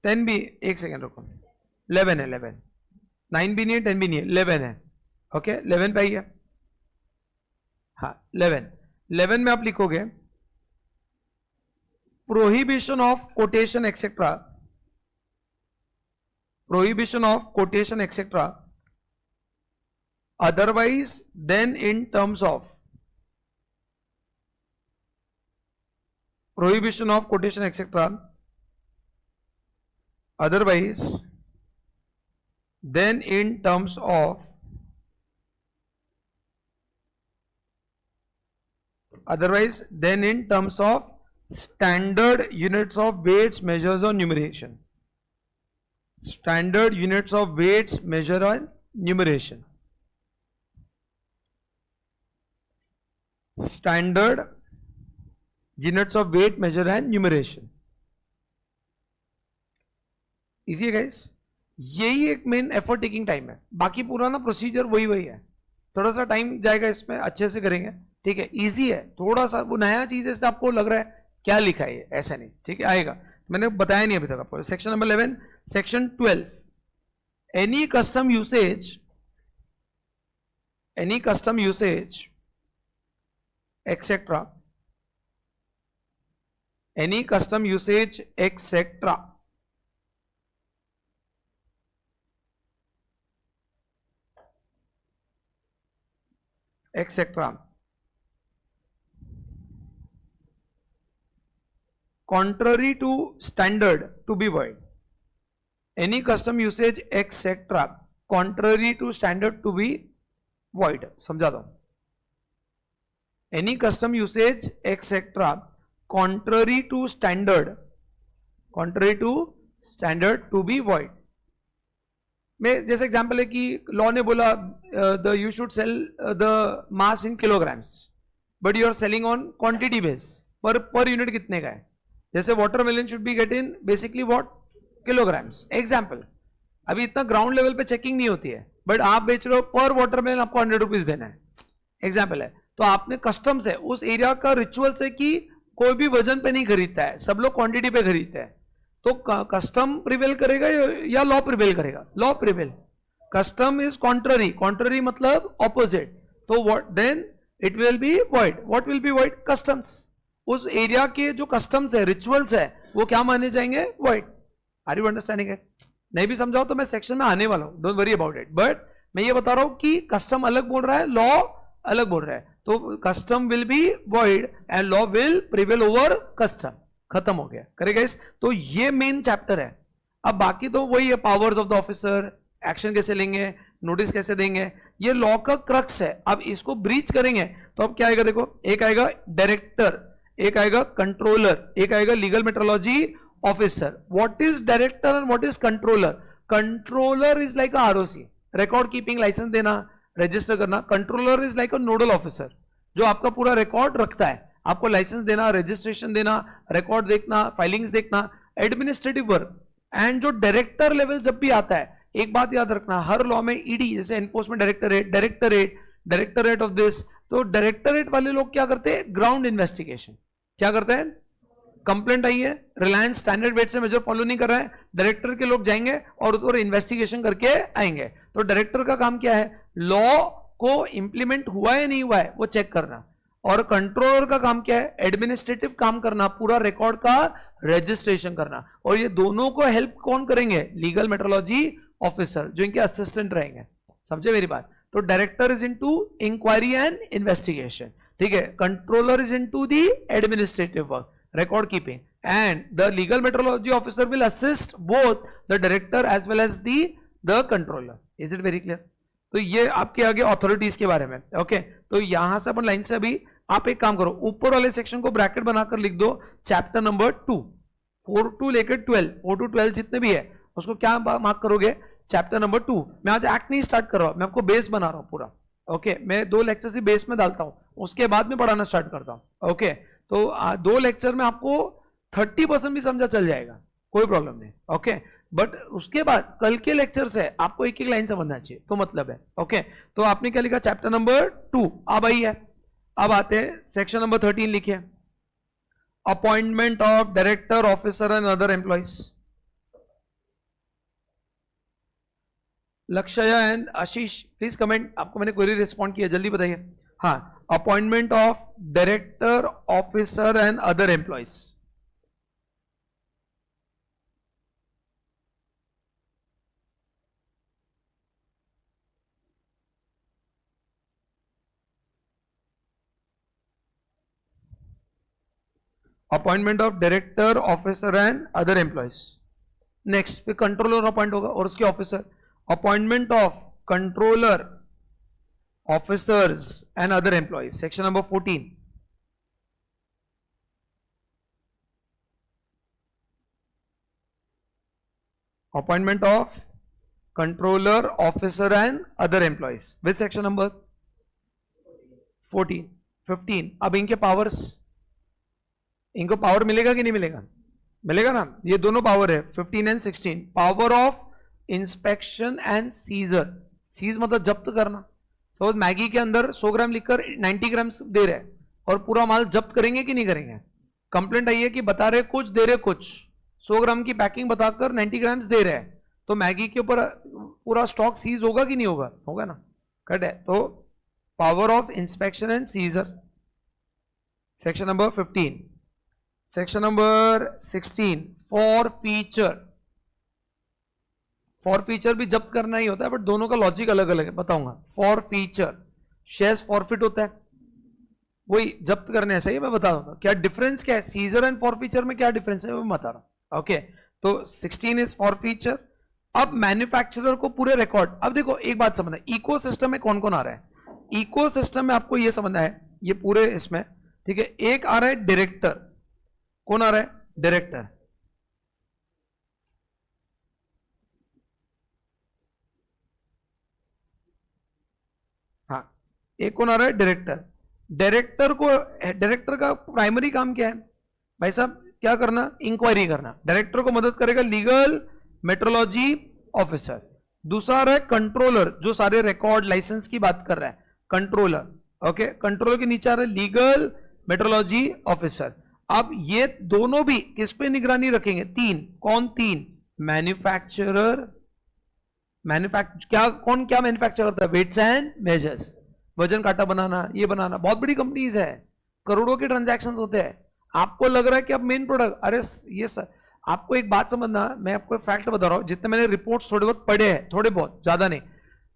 10 भी, एक सेकेंड रुको, 11 है, 11. 9 भी नहीं है, 10 भी नहीं है, 11 है. ओके, 11 पे आइए. हाँ, 11 में आप लिखोगे prohibition of quotation etcetera, prohibition of quotation etcetera otherwise than in terms of, prohibition of quotation etc. otherwise than in terms of, otherwise than in terms of standard units of weights, measures or numeration. Standard units of weights, measure and numeration. Standard units of weight, measure and numeration. Easy है गाइस, यही एक मेन एफर्ट टेकिंग टाइम है, बाकी पूरा ना प्रोसीजर वही है, थोड़ा सा टाइम जाएगा इसमें, अच्छे से करेंगे, ठीक है। इजी है, थोड़ा सा वो नया चीज है, इसलिए आपको लग रहा है क्या लिखा है ये, ऐसा नहीं, ठीक है, आएगा। मैंने बताया नहीं अभी तक आपको। Section number 11, section 12, any custom usage, any custom usage etc. any custom usage etc. etc. contrary to standard to be void. Any custom usage etc. contrary to standard to be void. समझा दो। Any custom usage etc. contrary to standard, contrary to standard to be void. मैं जैसे एग्जांपल है कि लॉ ने बोला the you should sell the mass in kilograms, but you are selling on quantity base, per unit कितने का है। जैसे watermelon should be get in basically what, kilograms. Example, अभी इतना ग्राउंड लेवल पे चेकिंग नहीं होती है, बट आप बेच रहे हो पर वाटरमेलन आपको 100 रुपीज देना है, एग्जाम्पल है। तो आपने कस्टम से उस एरिया का रिचुअल से कि कोई भी वजन पे नहीं खरीदता है, सब लोग क्वांटिटी पे खरीदते हैं, तो कस्टम प्रिवेल करेगा या लॉ प्रिवेल करेगा? Law prevail. Custom is contrary, contrary मतलब ऑपोजिट, तो what then it will be void. What will be void? Customs. उस एरिया के जो कस्टम्स है, रिचुअल्स है, वो क्या माने जाएंगे? Void. Are you understanding it? नहीं भी समझाओ तो मैं सेक्शन में आने वाला हूं, don't worry about it, but मैं ये बता रहा हूं कि कस्टम अलग बोल रहा है, लॉ अलग बोल रहा है, तो custom will be void and law will prevail over custom. खत्म हो गया, करेगा इस। तो ये मेन चैप्टर है। अब बाकी तो वही है, powers of the officer, action कैसे लेंगे, नोटिस कैसे देंगे, ये लॉ का क्रक्स है। अब इसको ब्रीच करेंगे तो अब क्या आएगा, देखो, एक आएगा डायरेक्टर, एक आएगा कंट्रोलर, एक आएगा legal metrology officer. What is director and what is controller? Controller is like ROC, record keeping, licence देना, रजिस्टर करना। Controller is like a nodal officer, जो आपका पूरा रिकॉर्ड रखता है, आपको लाइसेंस देना, रजिस्ट्रेशन देना, रिकॉर्ड देखना, फाइलिंग्स देखना, एडमिनिस्ट्रेटिव वर्क। एंड जो डायरेक्टर लेवल जब भी आता है, एक बात याद रखना, हर लॉ में ईडी, जैसे enforcement directorate, directorate of this, तो डायरेक्टरेट वाले लोग क्या करते हैं? Ground investigation. क्या करते हैं? कंप्लेंट आई है, रिलायंस स्टैंडर्ड वेट से मेजर फॉलो नहीं कर रहा है, डायरेक्टर के लोग जाएंगे और उस पर इन्वेस्टिगेशन करके आएंगे। तो डायरेक्टर का काम क्या है? लॉ को इंप्लीमेंट हुआ है नहीं हुआ है वो चेक करना। और कंट्रोलर का काम क्या है? एडमिनिस्ट्रेटिव काम करना, पूरा रिकॉर्ड का रजिस्ट्रेशन करना। और ये दोनों को हेल्प कौन करेंगे? लीगल मेट्रोलॉजी ऑफिसर जो इनके असिस्टेंट रहेंगे, समझे मेरी बात। तो director is into inquiry and investigation, ठीक है। Controller is into the administrative work, record keeping, and the legal metrology officer will assist both the director as well as the controller. Is it very clear? तो ये आपके आगे ऑथोरिटीज के बारे में, ओके। तो यहां से अपन लाइन से अभी आप एक काम करो, ऊपर वाले सेक्शन को ब्रैकेट बनाकर लिख दो चैप्टर नंबर 2, 4 to लेकर 12, 4 to 12 जितने भी है उसको क्या मार्क करोगे, चैप्टर नंबर 2। मैं आज एक्ट नहीं स्टार्ट कर रहा हूं, मैं आपको बेस बना रहा हूं पूरा, ओके। मैं 2 लेक्चर से बेस में डालता हूं, उसके बाद में पढ़ाना स्टार्ट करता हूं, ओके। तो 2 लेक्चर में आपको 30% भी समझा चल जाएगा, कोई प्रॉब्लम नहीं, ओके। बट उसके बाद कल के लेक्चर से आपको एक एक लाइन समझना चाहिए, तो मतलब है, ओके। तो आपने क्या लिखा, चैप्टर नंबर 2 अब आई है। अब आते हैं सेक्शन नंबर 13 लिखिए, appointment of director officer and other employees. लक्ष्य एंड आशीष प्लीज कमेंट, आपको मैंने क्वेरी रिस्पॉन्ड किया, जल्दी बताइए। हाँ, appointment of director officer and other employees. Appointment of director officer and other employees. Next फिर कंट्रोलर अपॉइंट होगा और उसके officer. Appointment of controller officers and other employees, section number 14। Appointment of controller officer and other employees with section number 14, 15। अब इनके पावर्स, इनको पावर मिलेगा कि नहीं मिलेगा, मिलेगा ना, ये दोनों पावर है 15 and 16। Power of inspection and seizure, seize मतलब जब्त करना। सपोज मैगी के अंदर 100 ग्राम लिखकर 90 ग्राम दे रहे हैं और पूरा माल जब्त करेंगे कि नहीं करेंगे। कंप्लेंट आई है कि बता रहे कुछ दे रहे कुछ, 100 ग्राम की पैकिंग बताकर 90 ग्राम दे रहे हैं, तो मैगी के ऊपर पूरा स्टॉक सीज होगा कि नहीं होगा, होगा ना, करेक्ट है। तो power of inspection and scissor, section number 15। Section number 16, for feature. For feature भी जब्त करना ही होता है, बट दोनों का लॉजिक अलग अलग है, बताऊंगा। फॉर फीचर शेयर्स फॉरफिट होता है, वही जब्त करने ऐसा ही मैं बता दूंगा। क्या डिफरेंस क्या है सीजर एंड फॉर फीचर में, क्या डिफरेंस है मैं बता रहा हूं, ओके। तो 16 इज फॉर फीचर। अब मैन्युफैक्चरर को पूरे रिकॉर्ड, अब देखो एक बात समझना, इको सिस्टम में कौन कौन आ रहा है। इको सिस्टम में आपको यह समझना है, ये पूरे इसमें, ठीक है। एक आ रहा है डायरेक्टर, कौन आ रहा है, डायरेक्टर। हाँ, एक कौन आ रहा है, डायरेक्टर। डायरेक्टर को, डायरेक्टर का प्राइमरी काम क्या है भाई साहब, क्या करना, इंक्वायरी करना। डायरेक्टर को मदद करेगा लीगल मेट्रोलॉजी ऑफिसर। दूसरा रहा है कंट्रोलर, जो सारे रिकॉर्ड लाइसेंस की बात कर रहा है, कंट्रोलर, ओके। कंट्रोलर के नीचे आ रहा है लीगल मेट्रोलॉजी ऑफिसर। अब ये दोनों भी किस पे निगरानी रखेंगे, 3, कौन 3, मैन्युफैक्चरर। क्या कौन क्या मैन्युफैक्चर करता है, वेट्स एंड मेजर्स, वजन काटा बनाना, ये बनाना। बहुत बड़ी कंपनीज है, करोड़ों के ट्रांजैक्शन होते हैं। आपको लग रहा है कि अब मेन प्रोडक्ट, अरे ये सर आपको एक बात समझना, मैं आपको फैक्ट बता रहा हूं, जितने मैंने रिपोर्ट्स थोड़े बहुत पढ़े हैं, थोड़े बहुत, ज्यादा नहीं।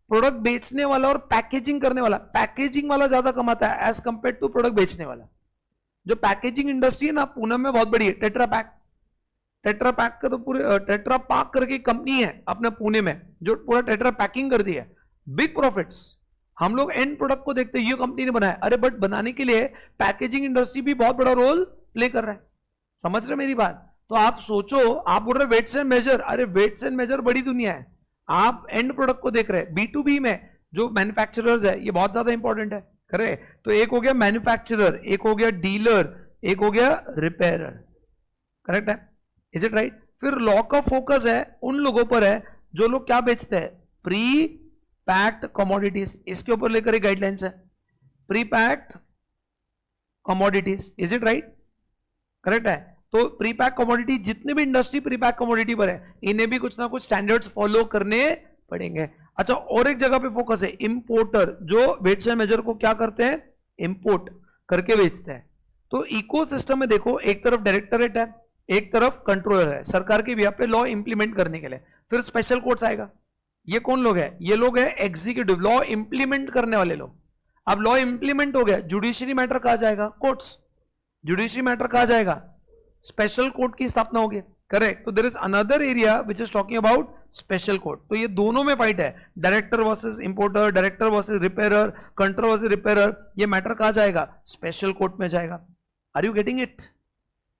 प्रोडक्ट बेचने वाला और पैकेजिंग करने वाला, पैकेजिंग वाला ज्यादा कमाता है एज कंपेयर टू प्रोडक्ट बेचने वाला। जो पैकेजिंग इंडस्ट्री है ना पूनम में बहुत बड़ी है, टेट्रा पैक। टेट्रा पैक का तो पूरे टेट्रा पैक करके कंपनी है अपने पुणे में, जो पूरा टेट्रा पैकिंग कर दी है, बिग प्रॉफिट्स। हम लोग एंड प्रोडक्ट को देखते हैं, ये कंपनी ने बनाया, अरे बट बनाने के लिए पैकेजिंग इंडस्ट्री भी बहुत बड़ा रोल प्ले कर रहा है, समझ रहे मेरी बात। तो आप सोचो, आप बोल रहे वेट्स एंड मेजर, अरे वेट्स एंड मेजर बड़ी दुनिया है, आप एंड प्रोडक्ट को देख रहे हैं। B2B में जो मैन्युफैक्चरर्स है, ये बहुत ज्यादा इंपॉर्टेंट है, करे। तो एक हो गया मैन्युफैक्चरर, एक हो गया डीलर, एक हो गया रिपेयरर, करेक्ट है, इज इट राइट। फिर लॉ का फोकस है उन लोगों पर है जो लोग क्या बेचते हैं, प्री पैक्ड कमोडिटीज, इसके ऊपर लेकर एक गाइडलाइंस है, pre packed commodities, is it right, correct है। तो प्री पैक कमोडिटी, जितने भी इंडस्ट्री प्री पैक कमोडिटी पर है, इन्हें भी कुछ ना कुछ स्टैंडर्ड्स फॉलो करने पड़ेंगे। अच्छा, और एक जगह पे फोकस है, इंपोर्टर, जो वेट्स एंड मेजर को क्या करते हैं, इंपोर्ट करके बेचते हैं। तो इकोसिस्टम में देखो, एक तरफ डायरेक्टरेट है, एक तरफ कंट्रोलर है, सरकार के भी पे लॉ इंप्लीमेंट करने के लिए। फिर स्पेशल कोर्ट्स आएगा, ये कौन लोग हैं? ये लोग हैं एग्जीक्यूटिव, लॉ इंप्लीमेंट करने वाले लोग। अब लॉ इंप्लीमेंट हो गया, जुडिशरी मैटर कहा जाएगा कोर्ट्स, जुडिशरी मैटर कहा जाएगा स्पेशल कोर्ट की स्थापना होगी, करेक्ट। तो there is another area which is talking about special court. तो ये दोनों में फाइट है, director versus importer, director versus repairer, control versus repairer, ये मैटर कहा जाएगा स्पेशल कोर्ट में जाएगा। Are you getting it?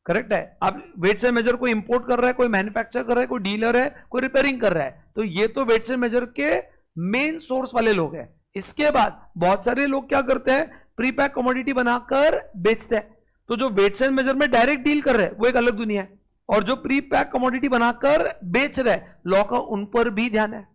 Correct है। अब वेट्स एंड मेजर कोई इंपोर्ट कर रहा है, कोई मैन्युफैक्चर कर रहा है, कोई डीलर है, कोई रिपेयरिंग कर रहा है, तो ये तो वेट्स एंड मेजर के मेन सोर्स वाले लोग हैं। इसके बाद बहुत सारे लोग क्या करते हैं, प्री पैक कमोडिटी बनाकर बेचते हैं। तो जो वेट्स एंड मेजर में डायरेक्ट डील कर रहे हैं वो एक अलग दुनिया है, और जो प्री पैक कमोडिटी बनाकर बेच रहे हैं लॉ का उन पर भी ध्यान है,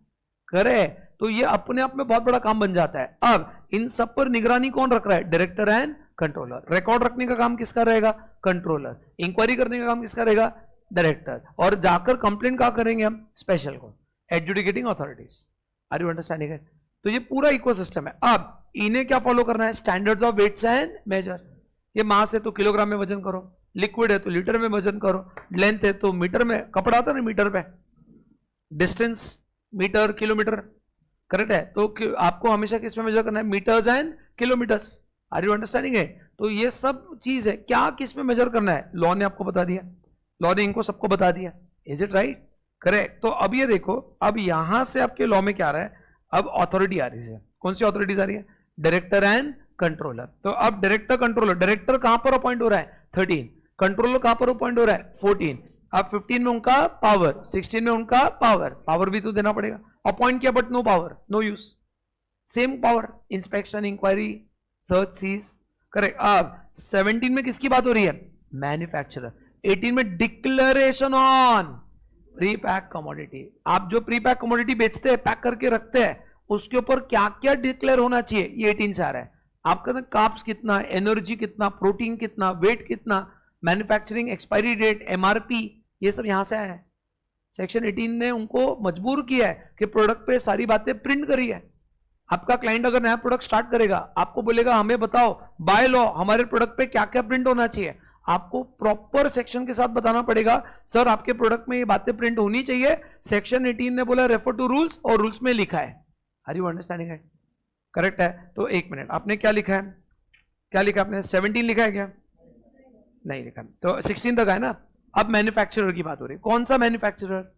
करे। तो ये अपने आप में बहुत बड़ा काम बन जाता है। अब इन सब पर निगरानी कौन रख रहा है? Director and controller. रिकॉर्ड रखने का काम किसका रहेगा? कंट्रोलर। इंक्वायरी करने का काम किसका रहेगा? डायरेक्टर। और जाकर कंप्लेंट कहां करेंगे हम? स्पेशल को, adjudicating authorities. Are you understanding it? तो ये पूरा इकोसिस्टम है। अब इन्हें क्या फॉलो करना है? Standards of weights and measure. ये मास है तो किलोग्राम में वजन करो, लिक्विड है तो लीटर में वजन करो, लेंथ है तो मीटर में, कपड़ा आता है ना मीटर पे, डिस्टेंस मीटर किलोमीटर, करेक्ट है। तो आपको हमेशा किस में मेजर करना है? Metres and kilometres. Are you understanding है? तो ये सब चीज है, क्या किस में मेजर करना है लॉ ने आपको बता दिया, लॉ ने इनको सबको बता दिया। Is it right? करेक्ट। तो अब ये देखो, अब यहां से आपके लॉ में क्या आ रहा है? अब अथॉरिटी आ रही है। कौन सी अथॉरिटीज आ रही है? Director and controller. तो अब डायरेक्टर कंट्रोलर, डायरेक्टर कहां पर अपॉइंट हो रहा है? 13। कंट्रोलर कहां पर अपॉइंट हो रहा है? 14। अब 15 में उनका पावर, 16 में उनका पावर, पावर भी तो देना पड़ेगा। अपॉइंट किया but no power, no use, same power, inspection, inquiry, search, seize, correct. अब 17 में किसकी बात हो रही है? मैन्युफैक्चरर। 18 में declaration on pre pack commodity. आप जो प्री पैक कमोडिटी बेचते हैं, पैक करके रखते हैं, उसके ऊपर क्या क्या डिक्लेयर होना चाहिए, ये 18 से आ रहा है। आपका कार्ब्स कितना, एनर्जी कितना, प्रोटीन कितना, वेट कितना, मैन्युफैक्चरिंग एक्सपायरी डेट, एमआरपी, ये सब यहां से आया है। सेक्शन 18 ने उनको मजबूर किया है कि प्रोडक्ट पे सारी बातें प्रिंट करी है। आपका क्लाइंट अगर नया प्रोडक्ट स्टार्ट करेगा, आपको बोलेगा हमें बताओ बाय लॉ हमारे प्रोडक्ट पे क्या क्या प्रिंट होना चाहिए, आपको प्रॉपर सेक्शन के साथ बताना पड़ेगा, सर आपके प्रोडक्ट में ये बातें प्रिंट होनी चाहिए। सेक्शन 18 ने बोला रेफर टू रूल्स, और रूल्स में लिखा है। आर यू अंडरस्टैंडिंग है? करेक्ट है। तो एक मिनट, आपने क्या लिखा है? क्या लिखा आपने? 17 लिखा है क्या? नहीं लिखा। तो 16 तक है ना। अब मैन्युफैक्चरर की बात हो रही है। कौन सा मैन्युफैक्चरर?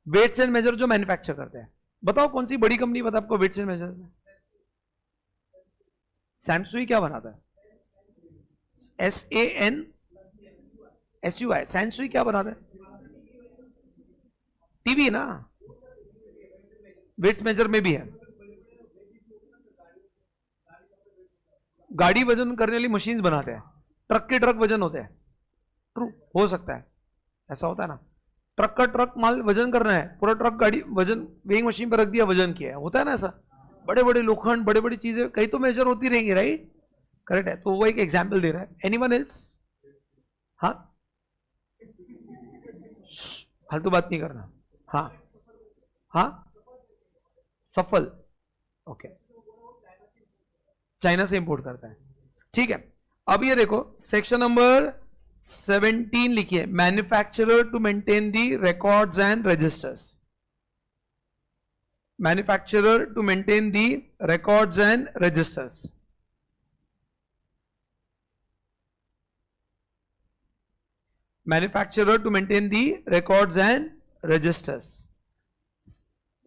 वेट्स एंड मेजर जो मैन्युफैक्चर करते हैं। बताओ कौन सी बड़ी कंपनी बता आपको वेट्स एंड मेजर में? सैमसुई क्या बनाता है? SANSUI। सैमसुई क्या बनाता है? टीवी ना, वेट्स मेजर में भी है। गाड़ी वजन करने वाली मशीन्स बनाते हैं, ट्रक के ट्रक वजन होते हैं। ट्रू, हो सकता है ऐसा होता है ना, ट्रक का ट्रक माल वजन करना है, पूरा ट्रक गाड़ी वजन वेइंग मशीन पर रख दिया, वजन किया है, होता है ना ऐसा। बड़े बड़े लोखंड, बड़े बड़ी चीजें कहीं तो मेजर होती रहेंगी, राइट? करेक्ट है। तो वो एक एग्जाम्पल दे रहा है। Anyone else? हाँ, फालतू बात नहीं करना। हाँ हाँ, सफल, ओके, चाइना से इंपोर्ट करता है, ठीक है। अब ये देखो सेक्शन नंबर 17 लिखिए, manufacturer to maintain the records and registers. Manufacturer to maintain the records and registers. Manufacturer to maintain the records and registers.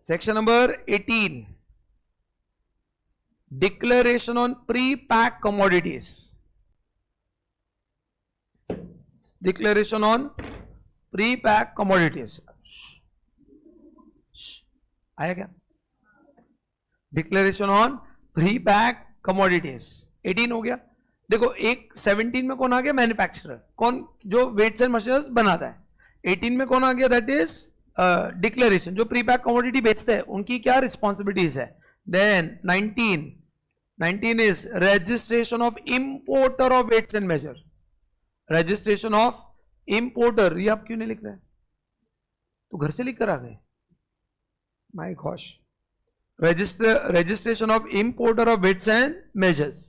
Section number 18, declaration on pre-packed commodities. Declaration on pre-packed commodities. आया क्या? Declaration on pre-packed commodities 18 हो गया। देखो एक 17 में कौन आ गया? मैन्युफैक्चरर, कौन जो वेट्स एंड मशीनर्स बनाता है। 18 में कौन आ गया? दैट इज डिक्लेरेशन, जो प्री पैक कमोडिटी बेचते हैं उनकी क्या रिस्पॉन्सिबिलिटीज है। Then 19 is registration of importer of weights and measure. Registration of importer, ये आप क्यों नहीं लिख रहे? तो घर से लिख कर आ गए? My gosh. Registration of importer of weights and measures.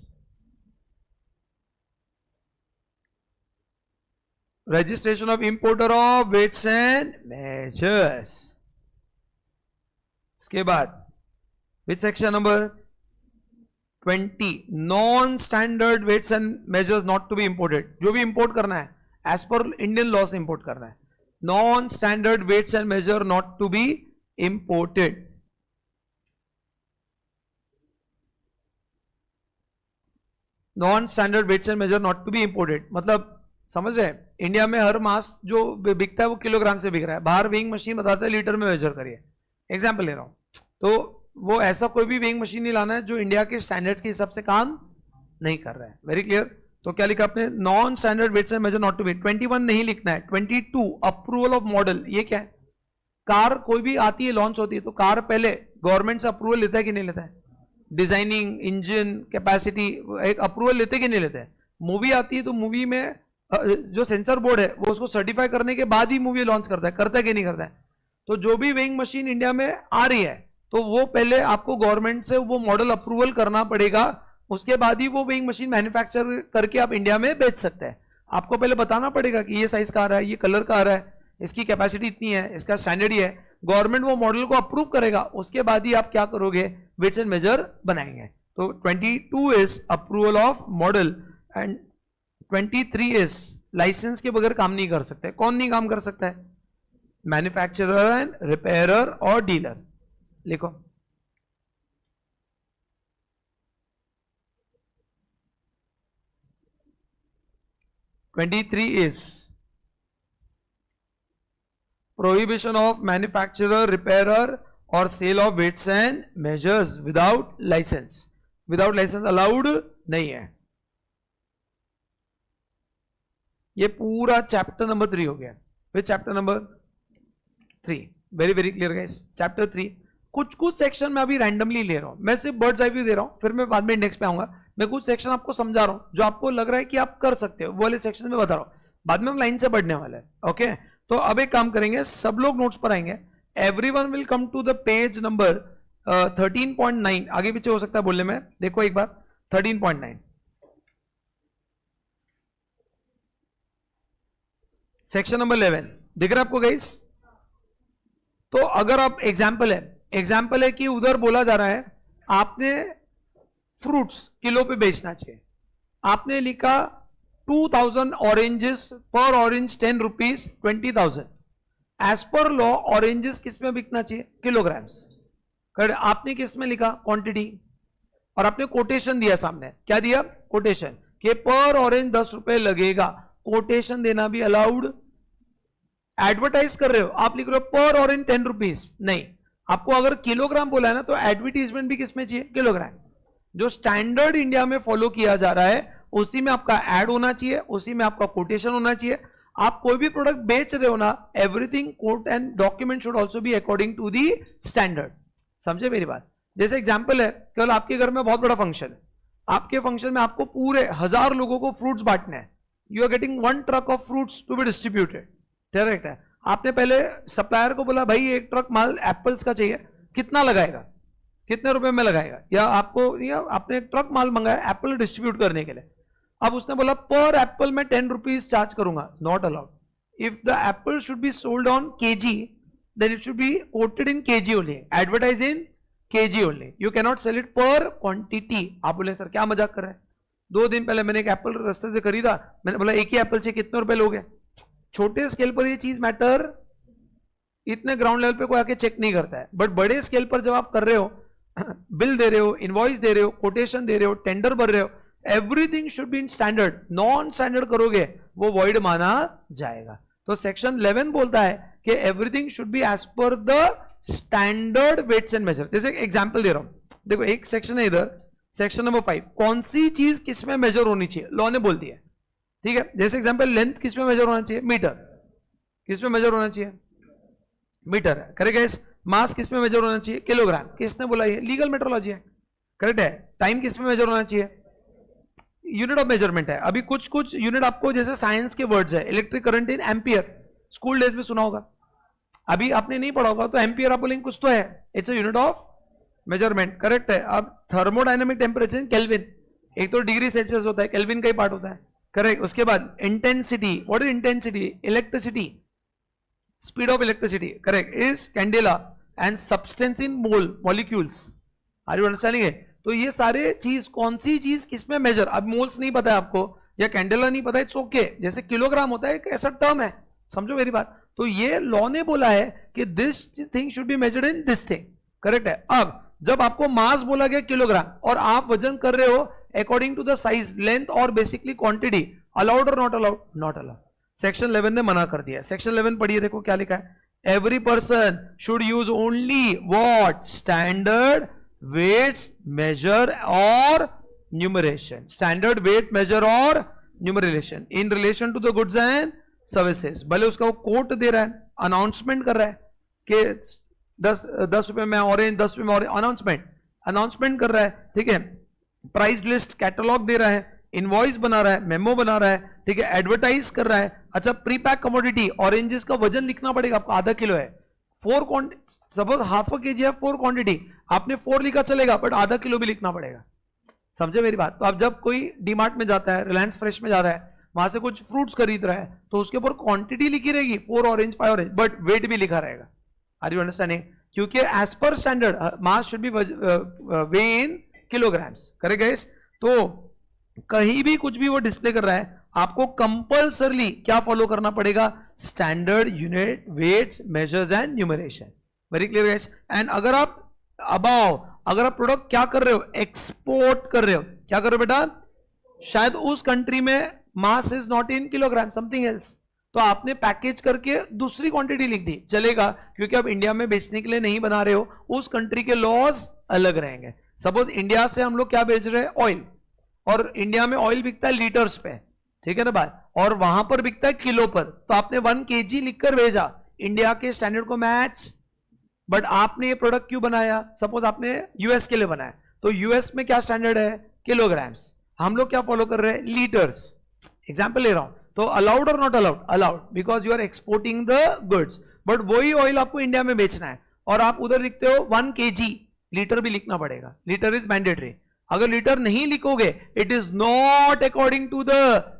Registration of importer of weights and measures. उसके बाद which section number 20, non standard weights and measures not to be imported. जो भी इंपोर्ट करना है एज पर इंडियन लॉ से इंपोर्ट करना है. Non standard weights and measure not to be imported. Non standard weights and measure not to be imported मतलब समझ रहे हैं, इंडिया में हर मास जो बिकता है वो किलोग्राम से बिक रहा है. बाहर वेइंग मशीन बताता है लीटर में मेजर करिए. एग्जाम्पल ले रहा हूं. तो वो ऐसा कोई भी वेइंग मशीन नहीं लाना है जो इंडिया के स्टैंडर्ड के हिसाब से काम नहीं कर रहा है. Very clear. तो क्या लिखा आपने, non standard weights and measure not to be. 21 नहीं लिखना है. 22 अप्रूवल ऑफ मॉडल. ये क्या है, कार कोई भी आती है लॉन्च होती है तो कार पहले गवर्नमेंट से अप्रूवल लेता है कि नहीं लेता है. डिजाइनिंग, इंजन, कैपेसिटी, एक अप्रूवल लेते कि नहीं लेते हैं. मूवी आती है तो मूवी में जो सेंसर बोर्ड है वो उसको सर्टिफाई करने के बाद ही मूवी लॉन्च करता है कि नहीं करता है. तो जो भी वेइंग मशीन इंडिया में आ रही है तो वो पहले आपको गवर्नमेंट से वो मॉडल अप्रूवल करना पड़ेगा. उसके बाद ही वो वेइंग मशीन मैन्युफैक्चर करके आप इंडिया में बेच सकते हैं. आपको पहले बताना पड़ेगा कि ये साइज का आ रहा है, ये कलर का आ रहा है, इसकी कैपेसिटी इतनी है, इसका स्टैंडर्ड ही है. गवर्नमेंट वो मॉडल को अप्रूव करेगा, उसके बाद ही आप क्या करोगे, वेट्स एंड मेजर बनाएंगे. तो 22 is approval of model and 23 is licence के बगैर काम नहीं कर सकते. कौन नहीं काम कर सकता है, मैन्युफैक्चरर एंड रिपेयरर और डीलर. लिखो. "23 is prohibition of manufacturer, repairer or sale of weights and measures without license. Without license allowed नहीं है. ये पूरा चैप्टर नंबर 3 हो गया. फिर chapter number 3 very very clear guys. Chapter 3 कुछ सेक्शन में अभी रैंडमली ले रहा हूं, मैं सिर्फ बर्ड्स आई व्यू दे रहा हूं, फिर मैं बाद में इंडेक्स पे आऊंगा. मैं कुछ सेक्शन आपको समझा रहा हूं जो आपको लग रहा है कि आप कर सकते हो, वो वाले सेक्शन में बता रहा हूं. बाद में हम लाइन से बढ़ने वाले हैं. ओके, तो अब एक काम करेंगे, सब लोग नोट्स पर आएंगे. Everyone will come to the page number 13.9. आगे पीछे हो सकता है बोलने में. देखो एक बार 13.9 सेक्शन नंबर 11 दिख रहा है आपको गाइस. तो अगर आप एग्जाम्पल है कि उधर बोला जा रहा है आपने फ्रूट्स किलो पे बेचना चाहिए. आपने लिखा 2000 oranges, per orange 10 rupees, 20,000. As per law oranges किस में बिकना चाहिए, किलोग्राम्स. आपने किस में लिखा, क्वांटिटी. और आपने कोटेशन दिया सामने. क्या दिया, कोटेशन, कि पर ऑरेंज 10 रुपए लगेगा. कोटेशन देना भी अलाउड. एडवर्टाइज कर रहे हो, आप लिख रहे हो पर ऑरेंज 10 रुपीज. नहीं, आपको अगर किलोग्राम बोला है ना तो एडवर्टीजमेंट भी किसमें चाहिए, किलोग्राम. जो स्टैंडर्ड इंडिया में फॉलो किया जा रहा है उसी में आपका एड होना चाहिए, उसी में आपका कोटेशन होना चाहिए. आप कोई भी प्रोडक्ट बेच रहे हो ना, everything quote and document should also be according to the standard. समझे मेरी बात. जैसे एग्जाम्पल है, केवल आपके घर में बहुत बड़ा फंक्शन है, आपके फंक्शन में आपको पूरे 1000 लोगों को फ्रूट्स बांटने हैं. You are getting 1 truck of fruits to be distributed. Direct है. आपने पहले सप्लायर को बोला भाई एक ट्रक माल एप्पल्स का चाहिए, कितना लगाएगा, कितने रुपए में लगाएगा, या आपने एक ट्रक माल मंगाया एप्पल डिस्ट्रीब्यूट करने के लिए. अब उसने बोला पर एप्पल में 10 रुपीज चार्ज करूंगा. Not allowed. If the apple should be sold on kg then it should be quoted in kg only, advertise in kg only. You cannot sell it per quantity. आप बोले सर क्या मजाक कर रहे हैं. 2 दिन पहले मैंने एक एप्पल रास्ते से खरीदा, मैंने बोला एक ही एप्पल चाहिए, कितने रुपए लोगे. छोटे स्केल पर ये चीज मैटर, इतने ग्राउंड लेवल पे कोई आके चेक नहीं करता है. बट बड़े स्केल पर जब आप कर रहे हो, बिल दे रहे हो, इनवॉइस दे रहे हो, कोटेशन दे रहे हो, टेंडर भर रहे हो, everything should be in standard. Non standard करोगे वो वॉइड माना जाएगा. तो सेक्शन 11 बोलता है कि everything should be as per the standard weights and measure. जैसे एग्जाम्पल दे रहा हूं, देखो एक सेक्शन है इधर, सेक्शन नंबर 5, कौन सी चीज किसमें मेजर होनी चाहिए, लॉ ने बोल दिया. ठीक है, जैसे एग्जांपल लेंथ किसमें मेजर होना चाहिए, मीटर. किसमें मेजर होना चाहिए, मीटर है. करेक्ट है. मास किसमें मेजर होना चाहिए, किलोग्राम. किसने बोला, ये लीगल मेट्रोलॉजी है. करेक्ट है. टाइम किसमें मेजर होना चाहिए, यूनिट ऑफ मेजरमेंट है. अभी कुछ यूनिट आपको जैसे साइंस के वर्ड्स है, electric current in ampere, school days में सुना होगा. अभी आपने नहीं पढ़ा होगा तो एम्पियर आप बोलेंगे कुछ तो है, it's a unit of measurement. Correct है. अब थर्मोडायनेमिक टेम्परेचर केल्विन, एक तो डिग्री सेल्सियस होता है, केल्विन का ही पार्ट होता है. करेक्ट. उसके बाद intensity, what is intensity, electricity, speed of electricity. Correct, is candela. And substance in mole molecules. Are you understanding it? तो ये सारे चीज, कौन सी चीज किसमें मेजर, अब मोल्स नहीं पता है आपको या कैंडेला नहीं पता है, इट्स ओके। जैसे किलोग्राम होता है एक ऐसा टर्म है, समझो मेरी बात। तो ये लॉ ने बोला है कि this thing should be measured in this thing, correct है। अब जब आपको मास बोला गया किलोग्राम और आप वजन कर रहे हो according to the size, length और बेसिकली क्वांटिटी, अलाउड और not allowed? Not allowed. Section 11 ने मना कर दिया। सेक्शन 11 पढ़िए, देखो क्या लिखा है। Every person should use only what? Standard weights measure और न्यूमरेशन। स्टैंडर्ड वेट मेजर और numeration in relation to the goods and services. भले उसका वो कोट दे रहा है, अनाउंसमेंट कर रहा है कि 10 रुपए में ऑरेंज, 10 रुपए में ऑरेंज, अनाउंसमेंट कर रहा है, ठीक है। प्राइस लिस्ट कैटलॉग दे रहा है, इनवॉइस बना रहा है, मेमो बना रहा है, ठीक है, एडवर्टाइज कर रहा है। अच्छा, प्री पैक कमोडिटी, ऑरेंजेस का वजन लिखना पड़ेगा आपको, आधा किलो है, 4 quantity, suppose half a kg है, 4 क्वांटिटी, आपने 4 लिखा चलेगा, बट आधा किलो भी लिखना पड़ेगा। समझे मेरी बात? तो आप जब कोई डीमार्ट में जाता है, रिलायंस फ्रेश में जा रहा है, वहां से कुछ फ्रूट्स खरीद रहा है, तो उसके ऊपर क्वांटिटी लिखी रहेगी 4 ऑरेंज 5 ऑरेंज, बट वेट भी लिखा रहेगा। Are you understanding? क्योंकि as per standard mass should be weigh in kilograms, correct guys? तो कहीं भी कुछ भी वो डिस्प्ले कर रहा है, आपको कंपल्सरली क्या फॉलो करना पड़ेगा? Standard unit weights measures and numeration. Very clear guys? And अगर आप अगर आप प्रोडक्ट क्या कर रहे हो? एक्सपोर्ट कर रहे हो, क्या कर रहे हो बेटा? शायद उस कंट्री में mass is not in kilogram, something else, तो आपने पैकेज करके दूसरी क्वांटिटी लिख दी, चलेगा, क्योंकि आप इंडिया में बेचने के लिए नहीं बना रहे हो, उस कंट्री के लॉज अलग रहेंगे। सपोज इंडिया से हम लोग क्या बेच रहे हैं? ऑयल, और इंडिया में ऑयल बिकता है लीटर्स पे, ठीक है ना बात, और वहां पर बिकता है किलो पर, तो आपने 1 kg लिखकर भेजा, इंडिया के स्टैंडर्ड को मैच, बट आपने ये प्रोडक्ट क्यों बनाया? सपोज आपने यूएस के लिए बनाया, तो यूएस में क्या स्टैंडर्ड है? किलोग्राम्स। हम लोग क्या फॉलो कर रहे हैं? लीटर्स। एग्जाम्पल ले रहा हूं, तो अलाउड और not allowed? Allowed, because you are exporting the goods, but वही ऑयल आपको इंडिया में बेचना है, और आप उधर लिखते हो 1 kg, लीटर भी लिखना पड़ेगा, लीटर इज मैंडेटरी। अगर लीटर नहीं लिखोगे, it is not according to the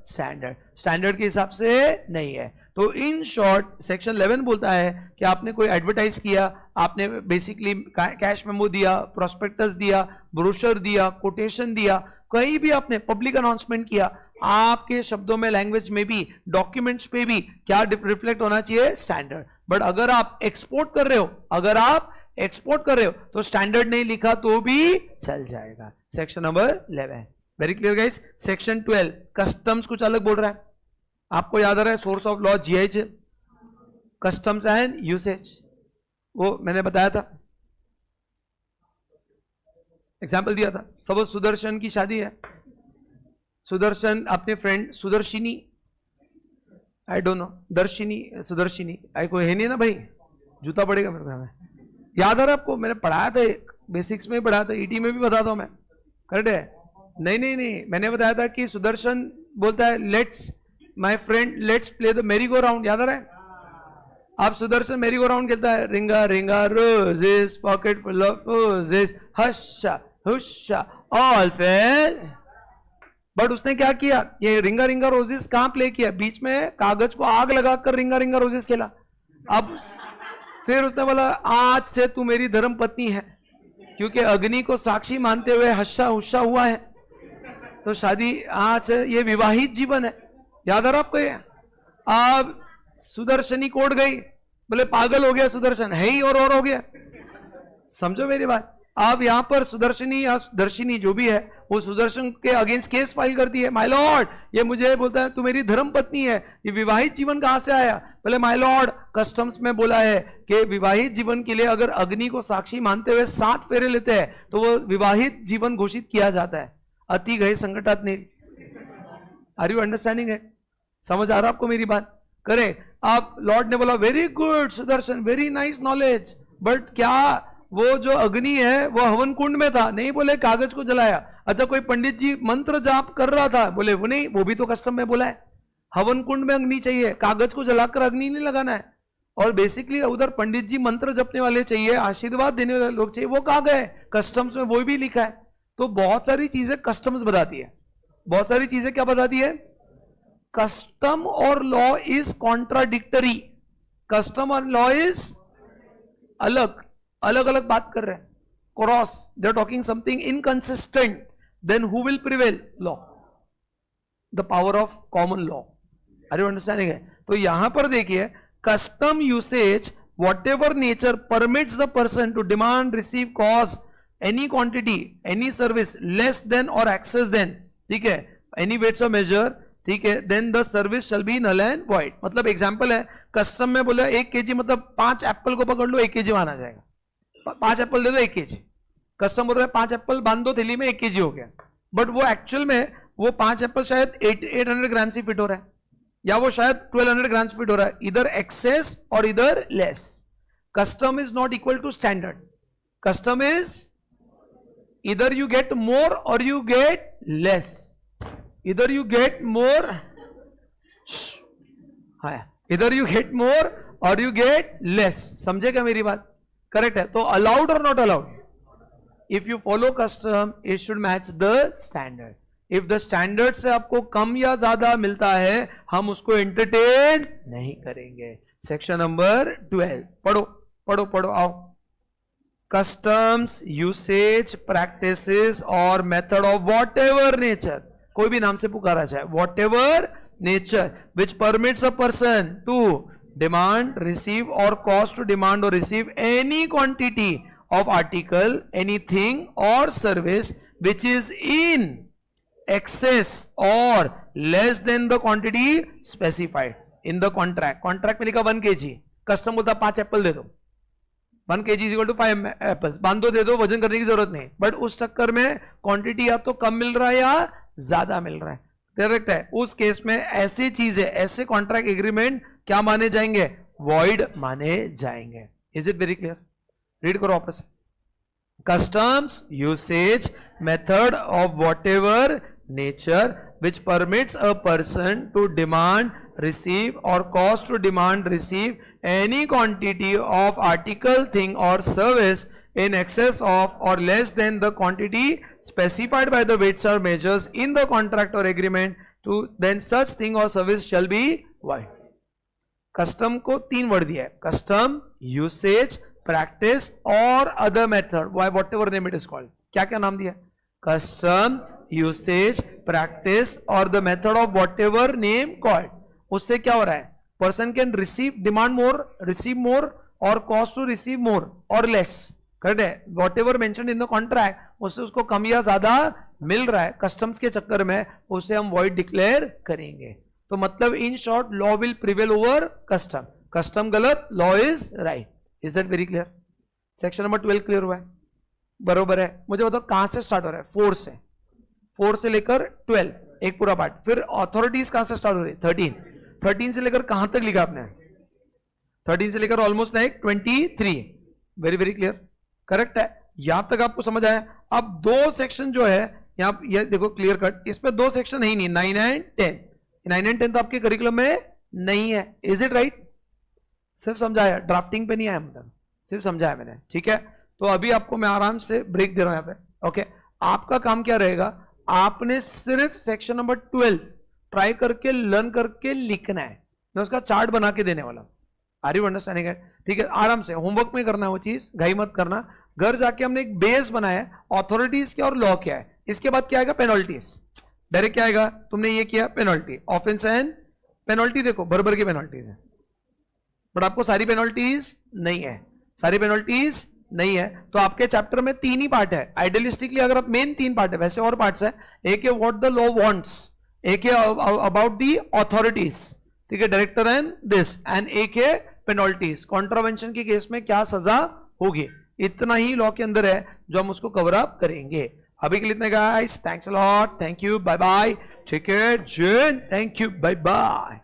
standard, standard के हिसाब से नहीं है। तो इन शॉर्ट सेक्शन 11 बोलता है कि आपने कोई एडवर्टाइज किया, आपने बेसिकली कैश मेमो दिया, प्रोस्पेक्टस दिया, ब्रोशर दिया, कोटेशन दिया, कहीं भी आपने पब्लिक अनाउंसमेंट किया, आपके शब्दों में, लैंग्वेज में भी, डॉक्यूमेंट्स पे भी क्या रिफ्लेक्ट होना चाहिए? स्टैंडर्ड। बट अगर आप एक्सपोर्ट कर रहे हो, अगर आप एक्सपोर्ट कर रहे हो, तो स्टैंडर्ड नहीं लिखा तो भी चल जाएगा। Section number 11। Very clear guys? Section 12 customs कुछ अलग बोल रहा है, आपको याद आ रहा है source of law GH, customs and usage, वो मैंने बताया था, एग्जाम्पल दिया था। सपोज सुदर्शन की शादी है, सुदर्शन अपने friend Sudarshini, I don't know, Darshini, Sudarshini, I कोई है नहीं ना भाई, जूता पड़ेगा मेरे को, याद आ रहा है आपको? मैंने पढ़ाया था, बेसिक्स में पढ़ाया था, ईटी में भी बताता हूं मैं, करेक्ट है? नहीं, मैंने बताया था कि सुदर्शन बोलता है let's my friend let's play the मेरी गो राउंड, याद आ रहा है? अब सुदर्शन मेरी गो राउंड खेलता है, ringa ringa roses pocket full of roses, husha husha all fall. But उसने क्या किया? ये रिंगा रिंगा रोजेस कहां प्ले किया? बीच में कागज को आग लगाकर रिंगा रिंगा रोजेस खेला। अब फिर उसने बोला आज से तू मेरी धर्म पत्नी है, क्योंकि अग्नि को साक्षी मानते हुए हश्शा हुश्शा हुआ है, तो शादी आज से ये विवाहित जीवन है। याद आ रहा आपको? ये अब सुदर्शनी कोर्ट गई, बोले पागल हो गया सुदर्शन, है ही और हो गया। समझो मेरी बात? अब यहां पर सुदर्शनी या दर्शिनी जो भी है, वो सुदर्शन के अगेंस्ट केस फाइल करती है, माय लॉर्ड ये मुझे बोलता है तू मेरी धर्म पत्नी है, ये विवाहित जीवन कहां से आया? बोले माय लॉर्ड कस्टम्स में बोला है कि विवाहित जीवन के लिए अगर अग्नि को साक्षी मानते हुए 7 फेरे लेते हैं तो वो विवाहित जीवन घोषित किया जाता है। अति गए संकटात नहीं। आर यू अंडरस्टैंडिंग है? समझ आ रहा आपको मेरी बात? करे आप लॉर्ड ने बोला very good Sudarshan, very nice knowledge, but क्या वो जो अग्नि है वो हवन कुंड में था? नहीं, बोले कागज को जलाया। अच्छा, कोई पंडित जी मंत्र जाप कर रहा था? बोले वो नहीं, वो भी तो कस्टम में बोला है, हवन कुंड में अग्नि चाहिए, कागज को जलाकर अग्नि नहीं लगाना है। और बेसिकली उधर पंडित जी मंत्र जपने वाले चाहिए, आशीर्वाद देने वाले लोग चाहिए, वो कहां गए? कस्टम्स में वो भी लिखा है। तो बहुत सारी चीजें कस्टम्स बताती है, बहुत सारी चीजें क्या बताती है? कस्टम और लॉ इज कॉन्ट्राडिक्टरी, कस्टम और लॉ इज अलग, अलग अलग बात कर रहे हैं, cross, they are talking something inconsistent, then who will prevail? Law, the power of common law. Are you understanding? है तो यहां पर देखिए, custom usage whatever nature permits the person to demand, receive, cause any quantity, any service less than और एक्सेस देन, ठीक है, एनी वेट्स और मेजर, ठीक है, then the service shall be null and void. मतलब एग्जांपल है, कस्टम में बोला 1 kg, मतलब 5 एप्पल को पकड़ लो 1 kg माना जाएगा। 5 एप्पल दे दो 1 kg, कस्टम बोल रहा है 5 एप्पल बांध दो थैली में 1 kg हो गया, बट वो एक्चुअल में वो 5 एप्पल शायद 800 ग्राम से फिट हो रहा है, या वो शायद 1200 ग्राम से फिट हो रहा है, इधर एक्सेस और इधर less. Custom is not equal to standard. Custom is either you get more or you get less, either you get more, either you get more or you get less। समझेगा मेरी बात? करेक्ट है। तो allowed or not allowed? if you follow custom it should match the standard। if the standard से आपको कम या ज्यादा मिलता है हम उसको entertain नहीं करेंगे। सेक्शन नंबर 12 पढ़ो पढ़ो पढ़ो, आओ। कस्टम्स, यूसेज, प्रैक्टिसेस और method of whatever nature, कोई भी नाम से पुकारा जाए, whatever nature which permits a person to demand, receive और कॉज टू डिमांड और receive any quantity of article, anything और service which is in excess और less than the quantity specified in the contract. Contract में लिखा 1 kg, कस्टम बोलता 5 एप्पल दे दो, 1 kg is equal to 5 apples, बांध दो दे दो, वजन करने की जरूरत नहीं, बट उस चक्कर में क्वांटिटी या तो कम मिल रहा है या ज्यादा मिल रहा है। करेक्ट है। उस केस में ऐसी चीजें, ऐसे कॉन्ट्रैक्ट एग्रीमेंट क्या माने जाएंगे? वॉइड माने जाएंगे। Is it very clear? Read करो वापस। Customs, usage, method of whatever nature which permits a person to demand, receive or cause to demand, receive any quantity of article, thing or service in excess of or less than the quantity specified by the weights or measures in the contract or agreement, to then such thing or service shall be void। Custom को 3 वर्ड दिया है, कस्टम, यूसेज, प्रैक्टिस और other method, what ever name it is called. क्या क्या नाम दिया? कस्टम, यूसेज, प्रैक्टिस और the method of what ever name called. उससे क्या हो रहा है? Person can receive, demand more, receive मोर और कॉस्ट टू रिसीव मोर और लेस। करेक्ट है। What ever mention in the contract, उससे उसको कम या ज्यादा मिल रहा है, कस्टम्स के चक्कर में उसे हम वॉइड डिक्लेयर करेंगे। तो मतलब in short, law will prevail over custom. Custom गलत, law is right. Is that very clear? Section number 12 clear हुआ है? बरोबर है। मुझे बताओ कहां से स्टार्ट हो रहा है? 4 से लेकर 12 एक पूरा पार्ट। फिर अथॉरिटीज कहां से स्टार्ट हो रही है? 13 से लेकर कहां तक लिखा आपने? 13 से लेकर almost like 23। Very very clear, correct है। यहां तक आपको समझ आया? अब 2 सेक्शन जो है यहां, ये देखो क्लियर कट, इसमें 2 सेक्शन ही नहीं, 9 एंड 10। 9 एंड 10 तो आपके करिकुलम में नहीं है। Is it right? सिर्फ समझाया, ड्राफ्टिंग पे नहीं आया, मतलब सिर्फ समझाया मैंने, ठीक है। तो अभी आपको मैं आराम से ब्रेक दे रहा हूं यहां पे। ओके, आपका काम क्या रहेगा? आपने सिर्फ सेक्शन नंबर 12 ट्राई करके, लर्न करके लिखना है। मैं उसका चार्ट बना के देने वाला हूं। Are you understanding it? ठीक है, आराम से होमवर्क में करना है वो चीज, घाई मत करना। घर जाके हमने एक बेस बनाया है, अथॉरिटीज क्या और लॉ क्या है। इसके बाद क्या आएगा? पेनल्टीज। डायरेक्ट क्या आएगा? तुमने ये किया, पेनल्टी, ऑफेंस एंड पेनल्टी। देखो भर की पेनल्टीज है, बट आपको सारी पेनल्टीज नहीं है, सारी पेनल्टीज नहीं है। तो आपके चैप्टर में 3 ही पार्ट है। आइडियलिस्टिकली अगर आप मेन 3 पार्ट है, वैसे और पार्ट्स है। एक है व्हाट द लॉ वांट्स, एक है अबाउट दी अथॉरिटीज, ठीक है, डायरेक्टर एंड दिस, एंड एक है पेनल्टीज, कॉन्ट्रावेंशन के केस में क्या सजा होगी। इतना ही लॉ के अंदर है जो हम उसको कवर अप करेंगे। अभी के लिए इतना guys, thanks a lot, thank you, bye bye, take care, जय, थैंक यू, बाय बाय।